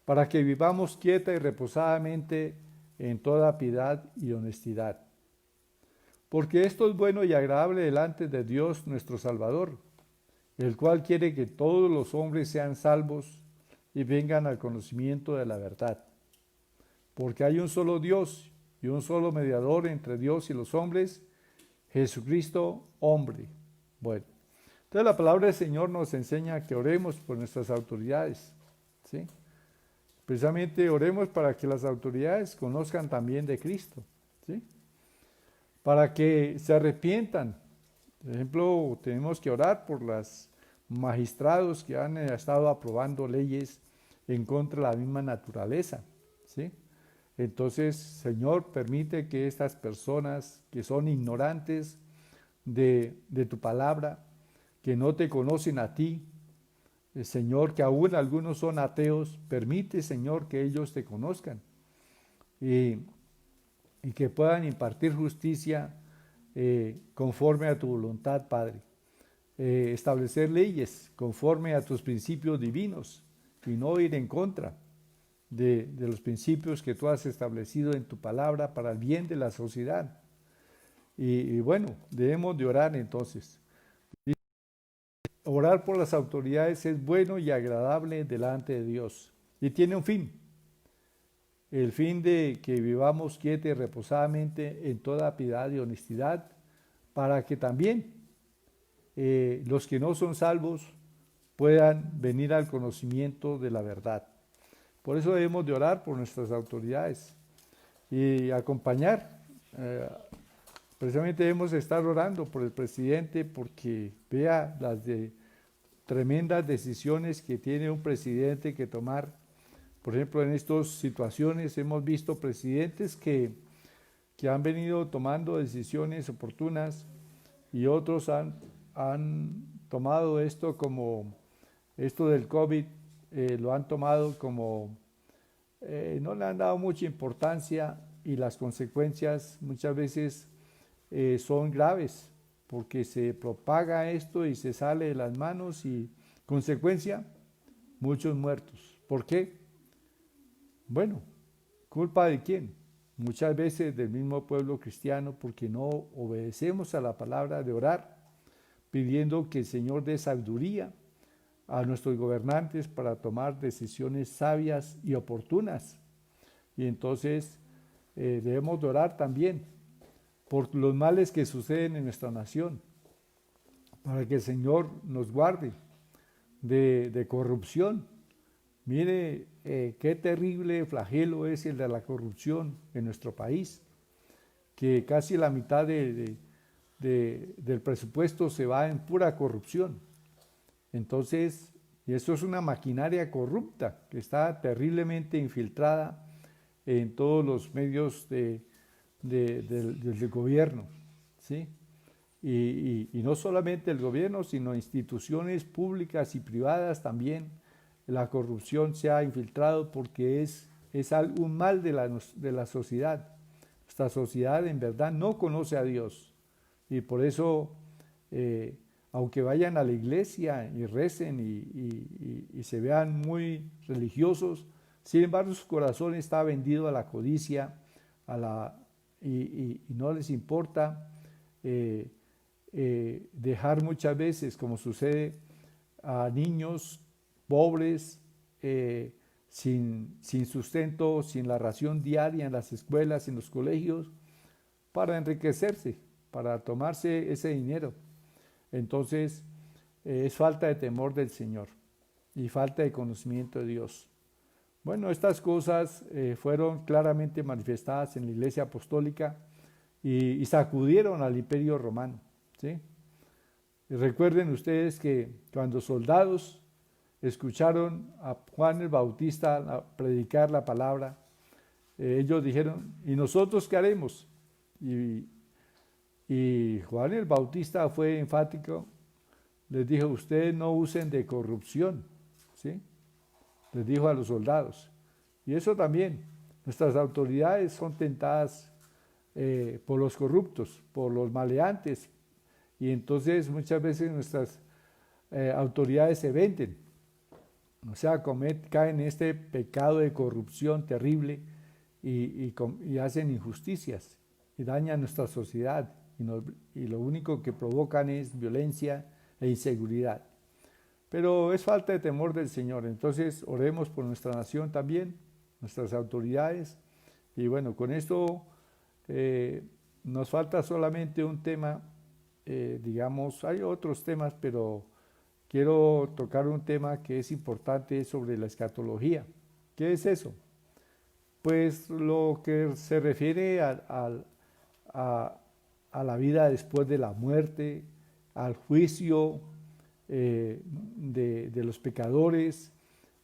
para que vivamos quieta y reposadamente en toda piedad y honestidad. Porque esto es bueno y agradable delante de Dios nuestro Salvador, el cual quiere que todos los hombres sean salvos y vengan al conocimiento de la verdad. Porque hay un solo Dios y un solo mediador entre Dios y los hombres, Jesucristo, hombre. Bueno, entonces la palabra del Señor nos enseña que oremos por nuestras autoridades, ¿sí? Precisamente oremos para que las autoridades conozcan también de Cristo, ¿sí? Para que se arrepientan. Por ejemplo, tenemos que orar por los magistrados que han estado aprobando leyes en contra de la misma naturaleza, ¿sí? Entonces, Señor, permite que estas personas que son ignorantes de tu palabra, que no te conocen a ti, Señor, que aún algunos son ateos, permite, Señor, que ellos te conozcan y que puedan impartir justicia conforme a tu voluntad, Padre. Establecer leyes conforme a tus principios divinos y no ir en contra de los principios que tú has establecido en tu palabra para el bien de la sociedad. Y bueno, debemos de orar entonces. Orar por las autoridades es bueno y agradable delante de Dios y tiene un fin. El fin de que vivamos quieta y reposadamente en toda piedad y honestidad, para que también los que no son salvos puedan venir al conocimiento de la verdad. Por eso debemos de orar por nuestras autoridades y acompañar. Precisamente debemos estar orando por el presidente porque vea las tremendas decisiones que tiene un presidente que tomar. Por ejemplo, en estas situaciones hemos visto presidentes que han venido tomando decisiones oportunas y otros han tomado esto del COVID, lo han tomado como, no le han dado mucha importancia y las consecuencias muchas veces son graves porque se propaga esto y se sale de las manos y consecuencia, muchos muertos. ¿Por qué? Bueno, ¿culpa de quién? Muchas veces del mismo pueblo cristiano porque no obedecemos a la palabra de orar, pidiendo que el Señor dé sabiduría a nuestros gobernantes para tomar decisiones sabias y oportunas. Y entonces debemos de orar también por los males que suceden en nuestra nación, para que el Señor nos guarde de corrupción. Mire qué terrible flagelo es el de la corrupción en nuestro país, que casi la mitad del presupuesto se va en pura corrupción. Entonces, y esto es una maquinaria corrupta que está terriblemente infiltrada en todos los medios del gobierno, ¿sí? Y no solamente el gobierno, sino instituciones públicas y privadas también. La corrupción se ha infiltrado porque es un mal de la sociedad. Nuestra sociedad en verdad no conoce a Dios y por eso, aunque vayan a la iglesia y recen y se vean muy religiosos, sin embargo su corazón está vendido a la codicia, y no les importa dejar muchas veces, como sucede, a niños pobres, sin sustento, sin la ración diaria en las escuelas, en los colegios, para enriquecerse, para tomarse ese dinero. Entonces, es falta de temor del Señor y falta de conocimiento de Dios. Bueno, estas cosas fueron claramente manifestadas en la Iglesia Apostólica y sacudieron al Imperio Romano, ¿sí? Y recuerden ustedes que cuando soldados escucharon a Juan el Bautista predicar la palabra, ellos dijeron, ¿y nosotros qué haremos? Y Juan el Bautista fue enfático, les dijo, ustedes no usen de corrupción, ¿sí? Les dijo a los soldados. Y eso también, nuestras autoridades son tentadas por los corruptos, por los maleantes, y entonces muchas veces nuestras autoridades se venden, o sea, caen en este pecado de corrupción terrible y hacen injusticias y dañan nuestra sociedad y lo único que provocan es violencia e inseguridad. Pero es falta de temor del Señor, entonces oremos por nuestra nación también, nuestras autoridades, y bueno, con esto nos falta solamente un tema, digamos, hay otros temas, pero quiero tocar un tema que es importante sobre la escatología. ¿Qué es eso? Pues lo que se refiere a la vida después de la muerte, al juicio de los pecadores,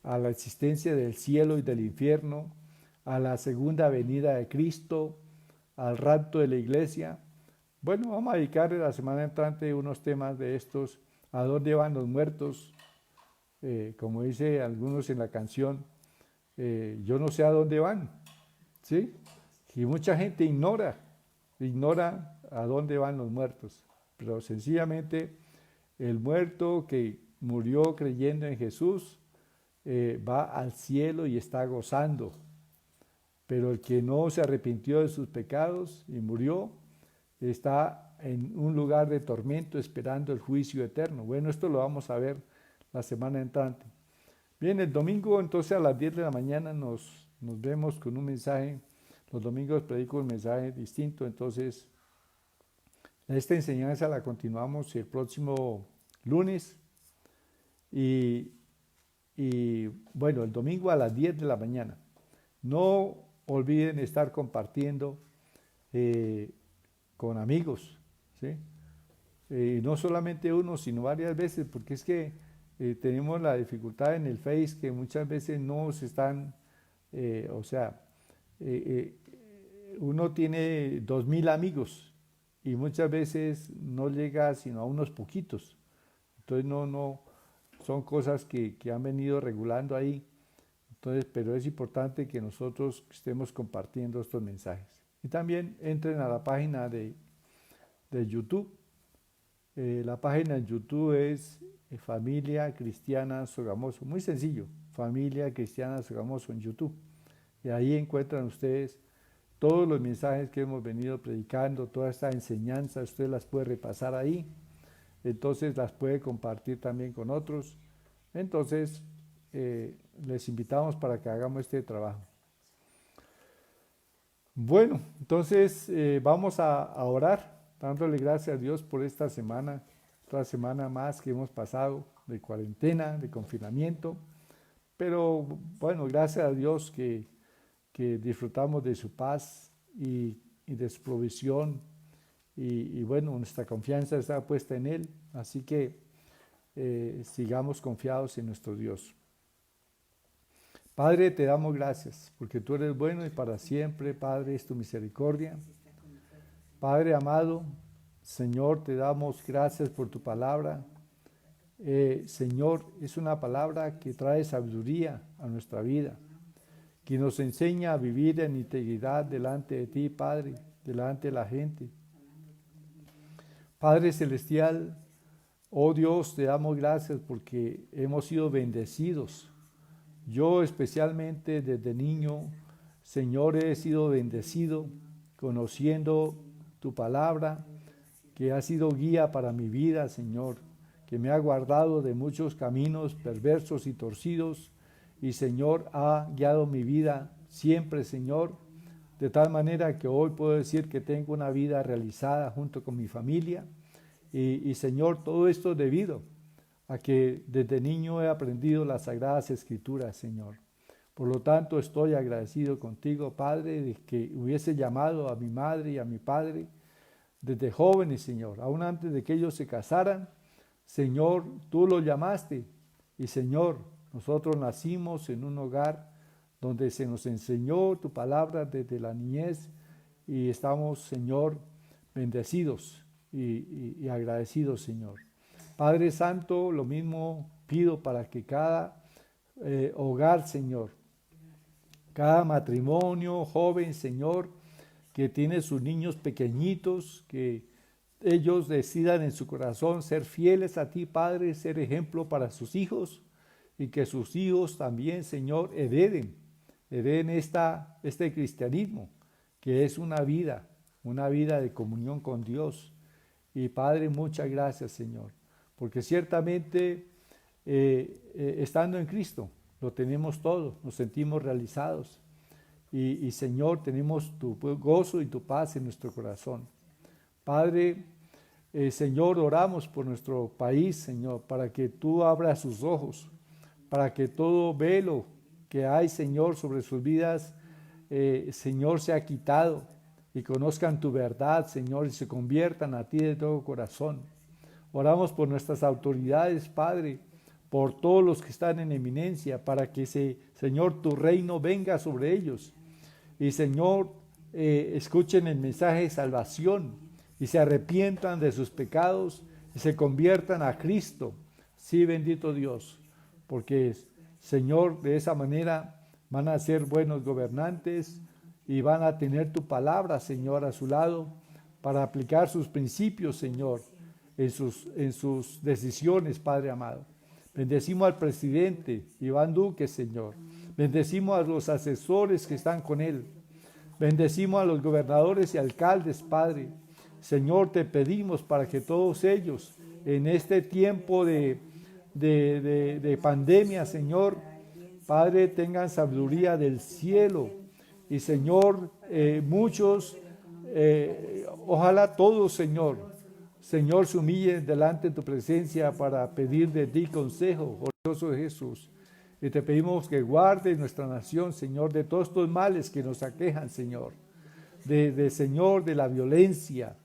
a la existencia del cielo y del infierno, a la segunda venida de Cristo, al rapto de la iglesia. Bueno, vamos a dedicar la semana entrante unos temas de estos. ¿A dónde van los muertos? Como dice algunos en la canción, yo no sé a dónde van, ¿sí? Y mucha gente ignora a dónde van los muertos, pero sencillamente el muerto que murió creyendo en Jesús va al cielo y está gozando, pero el que no se arrepintió de sus pecados y murió está en un lugar de tormento esperando el juicio eterno. Bueno, esto lo vamos a ver la semana entrante. Bien, el domingo entonces a las 10 de la mañana nos vemos con un mensaje. Los domingos predico un mensaje distinto, entonces esta enseñanza la continuamos el próximo lunes y bueno, el domingo a las 10 de la mañana. No olviden estar compartiendo con amigos, ¿sí? No solamente uno, sino varias veces, porque es que tenemos la dificultad en el Face que muchas veces no se están, uno tiene 2000 amigos y muchas veces no llega sino a unos poquitos. Entonces no, son cosas que han venido regulando ahí. Entonces, pero es importante que nosotros estemos compartiendo estos mensajes. Y también entren a la página de YouTube. La página de YouTube es Familia Cristiana Sogamoso. Muy sencillo, Familia Cristiana Sogamoso en YouTube. Y ahí encuentran ustedes todos los mensajes que hemos venido predicando, toda esta enseñanza, usted las puede repasar ahí. Entonces las puede compartir también con otros. Entonces, les invitamos para que hagamos este trabajo. Bueno, entonces vamos a orar, dándole gracias a Dios por esta semana, otra semana más que hemos pasado de cuarentena, de confinamiento. Pero bueno, gracias a Dios que disfrutamos de su paz y de su provisión. Y bueno, nuestra confianza está puesta en Él. Así que sigamos confiados en nuestro Dios. Padre, te damos gracias porque tú eres bueno y para siempre, Padre, es tu misericordia. Padre amado, Señor, te damos gracias por tu palabra. Señor, es una palabra que trae sabiduría a nuestra vida, que nos enseña a vivir en integridad delante de ti, Padre, delante de la gente. Padre Celestial, oh Dios, te damos gracias porque hemos sido bendecidos. Yo especialmente desde niño, Señor, he sido bendecido conociendo tu palabra, que ha sido guía para mi vida, Señor, que me ha guardado de muchos caminos perversos y torcidos, y Señor, ha guiado mi vida siempre, Señor, de tal manera que hoy puedo decir que tengo una vida realizada junto con mi familia, y Señor, todo esto debido a que desde niño he aprendido las Sagradas Escrituras, Señor. Por lo tanto, estoy agradecido contigo, Padre, de que hubiese llamado a mi madre y a mi padre desde jóvenes, Señor, aún antes de que ellos se casaran. Señor, tú los llamaste y, Señor, nosotros nacimos en un hogar donde se nos enseñó tu palabra desde la niñez y estamos, Señor, bendecidos y agradecidos, Señor. Padre Santo, lo mismo pido para que cada hogar, Señor, cada matrimonio, joven, Señor, que tiene sus niños pequeñitos, que ellos decidan en su corazón ser fieles a ti, Padre, ser ejemplo para sus hijos, y que sus hijos también, Señor, hereden este cristianismo, que es una vida de comunión con Dios. Y Padre, muchas gracias, Señor, porque ciertamente estando en Cristo lo tenemos todo, nos sentimos realizados y Señor, tenemos tu gozo y tu paz en nuestro corazón. Padre, Señor, oramos por nuestro país, Señor, para que tú abras sus ojos, para que todo velo que hay, Señor, sobre sus vidas, Señor, sea quitado y conozcan tu verdad, Señor, y se conviertan a ti de todo corazón. Oramos por nuestras autoridades, Padre, por todos los que están en eminencia, para que, Señor, tu reino venga sobre ellos. Y, Señor, escuchen el mensaje de salvación y se arrepientan de sus pecados y se conviertan a Cristo. Sí, bendito Dios, porque, Señor, de esa manera van a ser buenos gobernantes y van a tener tu palabra, Señor, a su lado para aplicar sus principios, Señor, en sus decisiones, Padre amado. Bendecimos al presidente Iván Duque, Señor. Bendecimos a los asesores que están con él. Bendecimos a los gobernadores y alcaldes, Padre. Señor, te pedimos para que todos ellos, en este tiempo de pandemia, Señor, Padre, tengan sabiduría del cielo. Y, Señor, muchos, ojalá todos, Señor, se humillen delante de tu presencia para pedir de ti consejo, glorioso Jesús. Y te pedimos que guardes nuestra nación, Señor, de todos estos males que nos aquejan, Señor. Señor, de la violencia,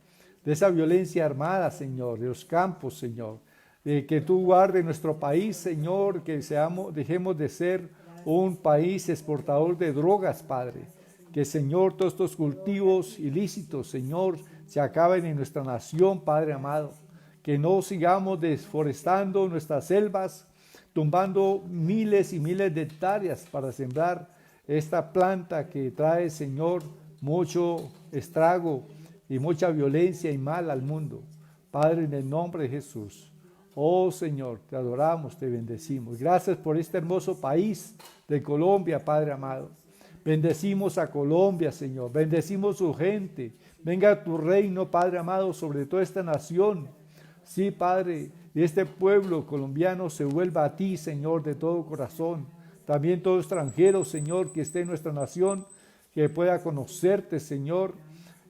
de esa violencia armada, Señor, de los campos, Señor. Que tú guardes nuestro país, Señor, que dejemos de ser un país exportador de drogas, Padre. Que, Señor, todos estos cultivos ilícitos, Señor, se acaben en nuestra nación, Padre amado. Que no sigamos desforestando nuestras selvas, tumbando miles y miles de hectáreas para sembrar esta planta que trae, Señor, mucho estrago y mucha violencia y mal al mundo. Padre, en el nombre de Jesús. Oh Señor, te adoramos, te bendecimos. Gracias por este hermoso país de Colombia, Padre amado. Bendecimos a Colombia, Señor. Bendecimos su gente. Venga tu reino, Padre amado, sobre toda esta nación. Sí, Padre, y este pueblo colombiano se vuelva a ti, Señor, de todo corazón. También todo extranjero, Señor, que esté en nuestra nación, que pueda conocerte, Señor,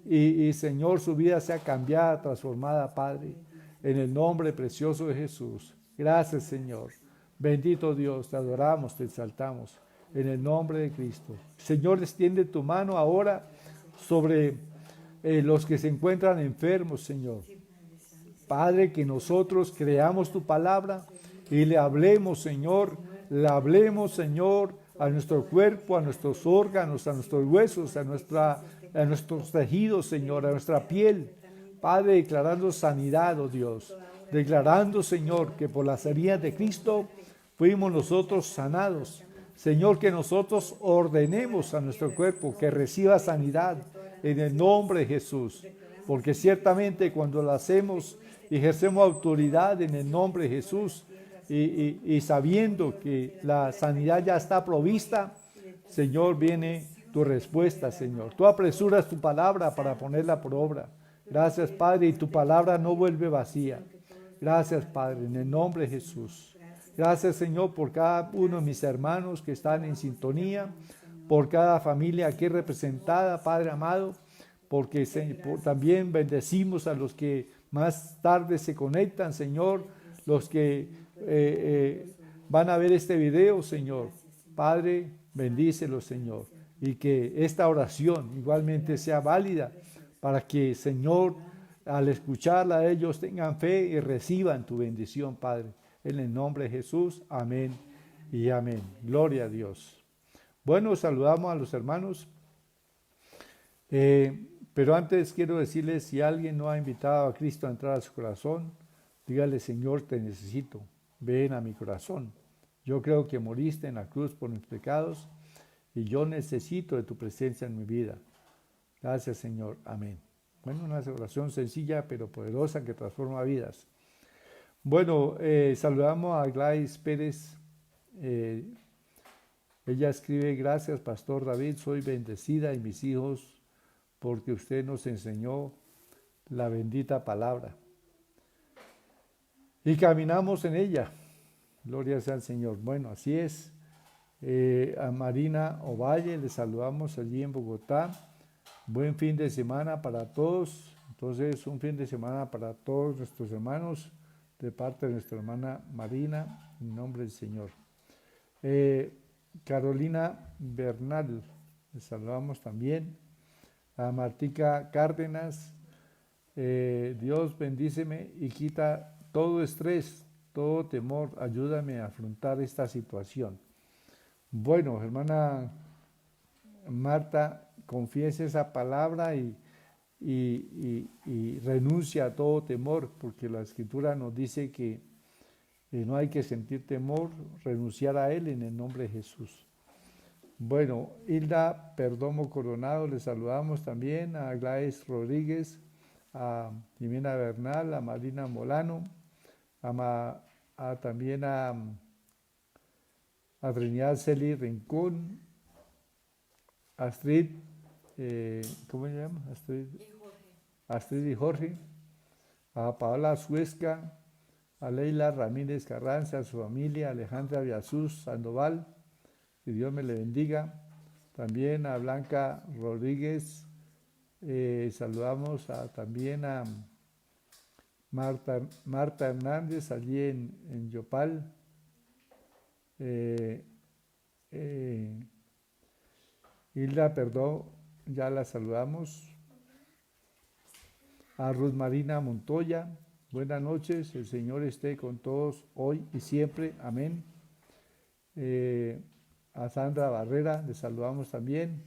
y Señor, su vida sea cambiada, transformada, Padre, en el nombre precioso de Jesús. Gracias, Señor. Bendito Dios, te adoramos, te exaltamos, en el nombre de Cristo. Señor, extiende tu mano ahora sobre los que se encuentran enfermos, Señor. Padre, que nosotros creamos tu palabra y le hablemos, Señor, a nuestro cuerpo, a nuestros órganos, a nuestros huesos, a nuestros tejidos, Señor, a nuestra piel. Padre, declarando sanidad, oh Dios, declarando, Señor, que por las heridas de Cristo fuimos nosotros sanados. Señor, que nosotros ordenemos a nuestro cuerpo que reciba sanidad en el nombre de Jesús, porque ciertamente cuando lo hacemos, ejercemos autoridad en el nombre de Jesús y sabiendo que la sanidad ya está provista, Señor, viene tu respuesta, Señor. Tú apresuras tu palabra para ponerla por obra. Gracias, Padre, y tu palabra no vuelve vacía. Gracias, Padre, en el nombre de Jesús. Gracias, Señor, por cada uno de mis hermanos que están en sintonía, por cada familia aquí representada, Padre amado, porque también bendecimos a los que más tarde se conectan, Señor, los que van a ver este video, Señor. Padre, bendícelos, Señor, y que esta oración igualmente sea válida para que, Señor, al escucharla ellos tengan fe y reciban tu bendición, Padre. En el nombre de Jesús, amén y amén. Gloria a Dios. Bueno, saludamos a los hermanos. Pero antes quiero decirles, si alguien no ha invitado a Cristo a entrar a su corazón, dígale, Señor, te necesito, ven a mi corazón. Yo creo que moriste en la cruz por mis pecados y yo necesito de tu presencia en mi vida. Gracias, Señor. Amén. Bueno, una oración sencilla pero poderosa que transforma vidas. Bueno, saludamos a Gladys Pérez. Ella escribe, gracias, Pastor David, soy bendecida y mis hijos porque usted nos enseñó la bendita palabra. Y caminamos en ella. Gloria sea al Señor. Bueno, así es. A Marina Ovalle le saludamos allí en Bogotá. Buen fin de semana para todos. Entonces, un fin de semana para todos nuestros hermanos de parte de nuestra hermana Marina, en nombre del Señor. Carolina Bernal, le saludamos también. A Martica Cárdenas, Dios bendíceme y quita todo estrés, todo temor, ayúdame a afrontar esta situación. Bueno, hermana Marta, confiese esa palabra y renuncia a todo temor, porque la Escritura nos dice que no hay que sentir temor, renunciar a él en el nombre de Jesús. Bueno, Hilda Perdomo Coronado, le saludamos también, a Gladys Rodríguez, a Jimena Bernal, a Marina Molano, también a Trinidad Celi Rincón, Astrid, ¿cómo se llama? Astrid y Jorge, a Paola Suesca, a Leila Ramírez Carranza, a su familia, a Alejandra Viazuz Sandoval, que Dios me le bendiga. También a Blanca Rodríguez, saludamos también a Marta Hernández, allí en Yopal. Hilda, perdón, ya la saludamos. A Ruth Marina Montoya, buenas noches, el Señor esté con todos hoy y siempre, amén. A Sandra Barrera, le saludamos también.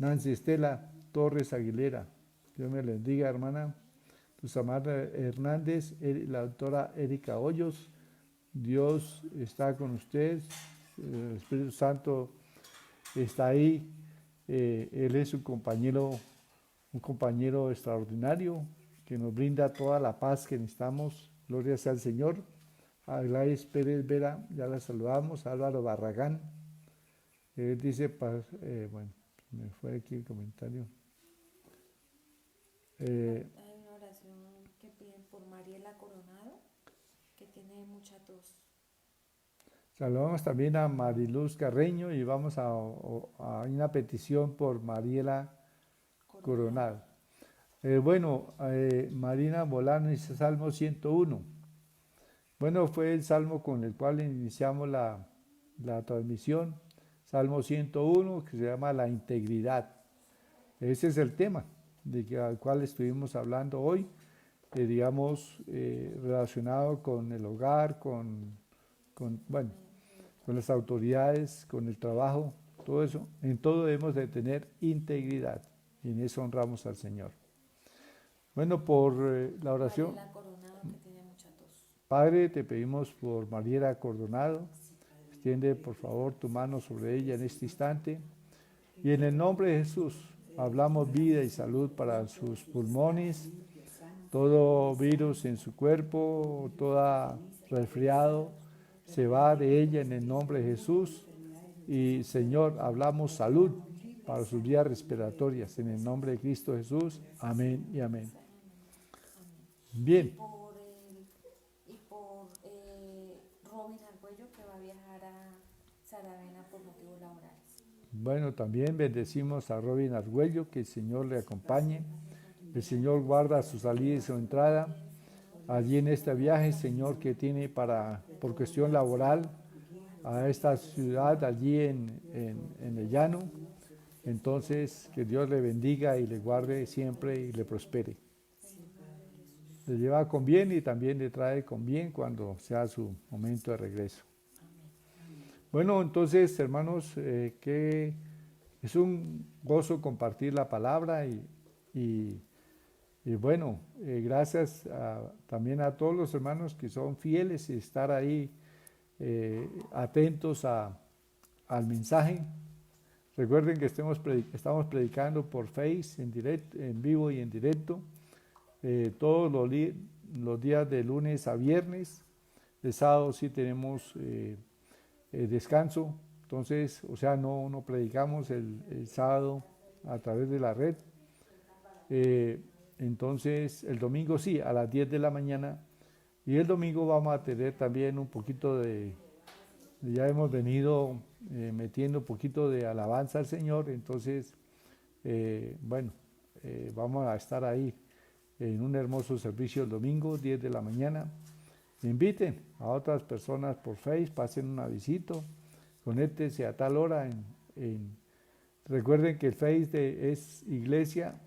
Nancy Estela Torres Aguilera. Dios me les bendiga, hermana. Samara Hernández, la doctora Erika Hoyos. Dios está con usted. El Espíritu Santo está ahí. Él es un compañero extraordinario que nos brinda toda la paz que necesitamos. Gloria sea al Señor. A Gladys Pérez Vera, ya la saludamos. Álvaro Barragán. Él dice, bueno, me fue aquí el comentario. Hay una oración que piden por Mariela Coronado, que tiene mucha tos. Saludamos también a Mariluz Carreño y vamos a una petición por Mariela Coronado. Marina Bolano dice Salmo 101. Bueno, fue el salmo con el cual iniciamos la transmisión. Salmo 101, que se llama la integridad. Ese es el tema al cual estuvimos hablando hoy, relacionado con el hogar, con las autoridades, con el trabajo, todo eso. En todo debemos de tener integridad y en eso honramos al Señor. Bueno, por la oración. Mariela Coronado, que tiene mucha tos. Padre, te pedimos por Mariela Coronado. Extiende por favor tu mano sobre ella en este instante. Y en el nombre de Jesús hablamos vida y salud para sus pulmones, todo virus en su cuerpo, todo resfriado, se va de ella en el nombre de Jesús. Y Señor, hablamos salud para sus vías respiratorias en el nombre de Cristo Jesús. Amén y amén. Bien. Y por Robin Argüello, que va a viajar a Saravena por motivos laborales. Bueno, también bendecimos a Robin Argüello, que el Señor le acompañe. El Señor guarda su salida y su entrada. Allí en este viaje, Señor, que tiene por cuestión laboral a esta ciudad, allí en el llano. Entonces, que Dios le bendiga y le guarde siempre y le prospere. Le lleva con bien y también le trae con bien cuando sea su momento de regreso. Bueno, entonces, hermanos, que es un gozo compartir la palabra y bueno, gracias también a todos los hermanos que son fieles y estar ahí atentos al mensaje. Recuerden que estamos predicando por Face, en vivo y en directo, todos los días de lunes a viernes. El sábado sí tenemos descanso, entonces, no predicamos el sábado a través de la red. Entonces, el domingo sí, a las 10 de la mañana. Y el domingo vamos a tener también un poquito ya hemos venido metiendo un poquito de alabanza al Señor. Entonces, vamos a estar ahí en un hermoso servicio el domingo, 10 de la mañana. Inviten a otras personas por Face, pasen una visita, conéctense a tal hora. Recuerden que el Face es Iglesia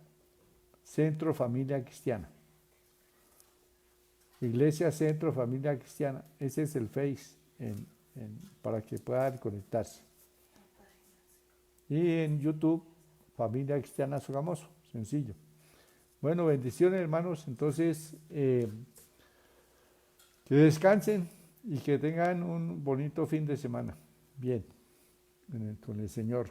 Centro Familia Cristiana. Iglesia Centro Familia Cristiana. Ese es el Face para que puedan conectarse. Y en YouTube, Familia Cristiana Sogamoso. Sencillo. Bueno, bendiciones, hermanos. Entonces, que descansen y que tengan un bonito fin de semana. Bien, con el Señor.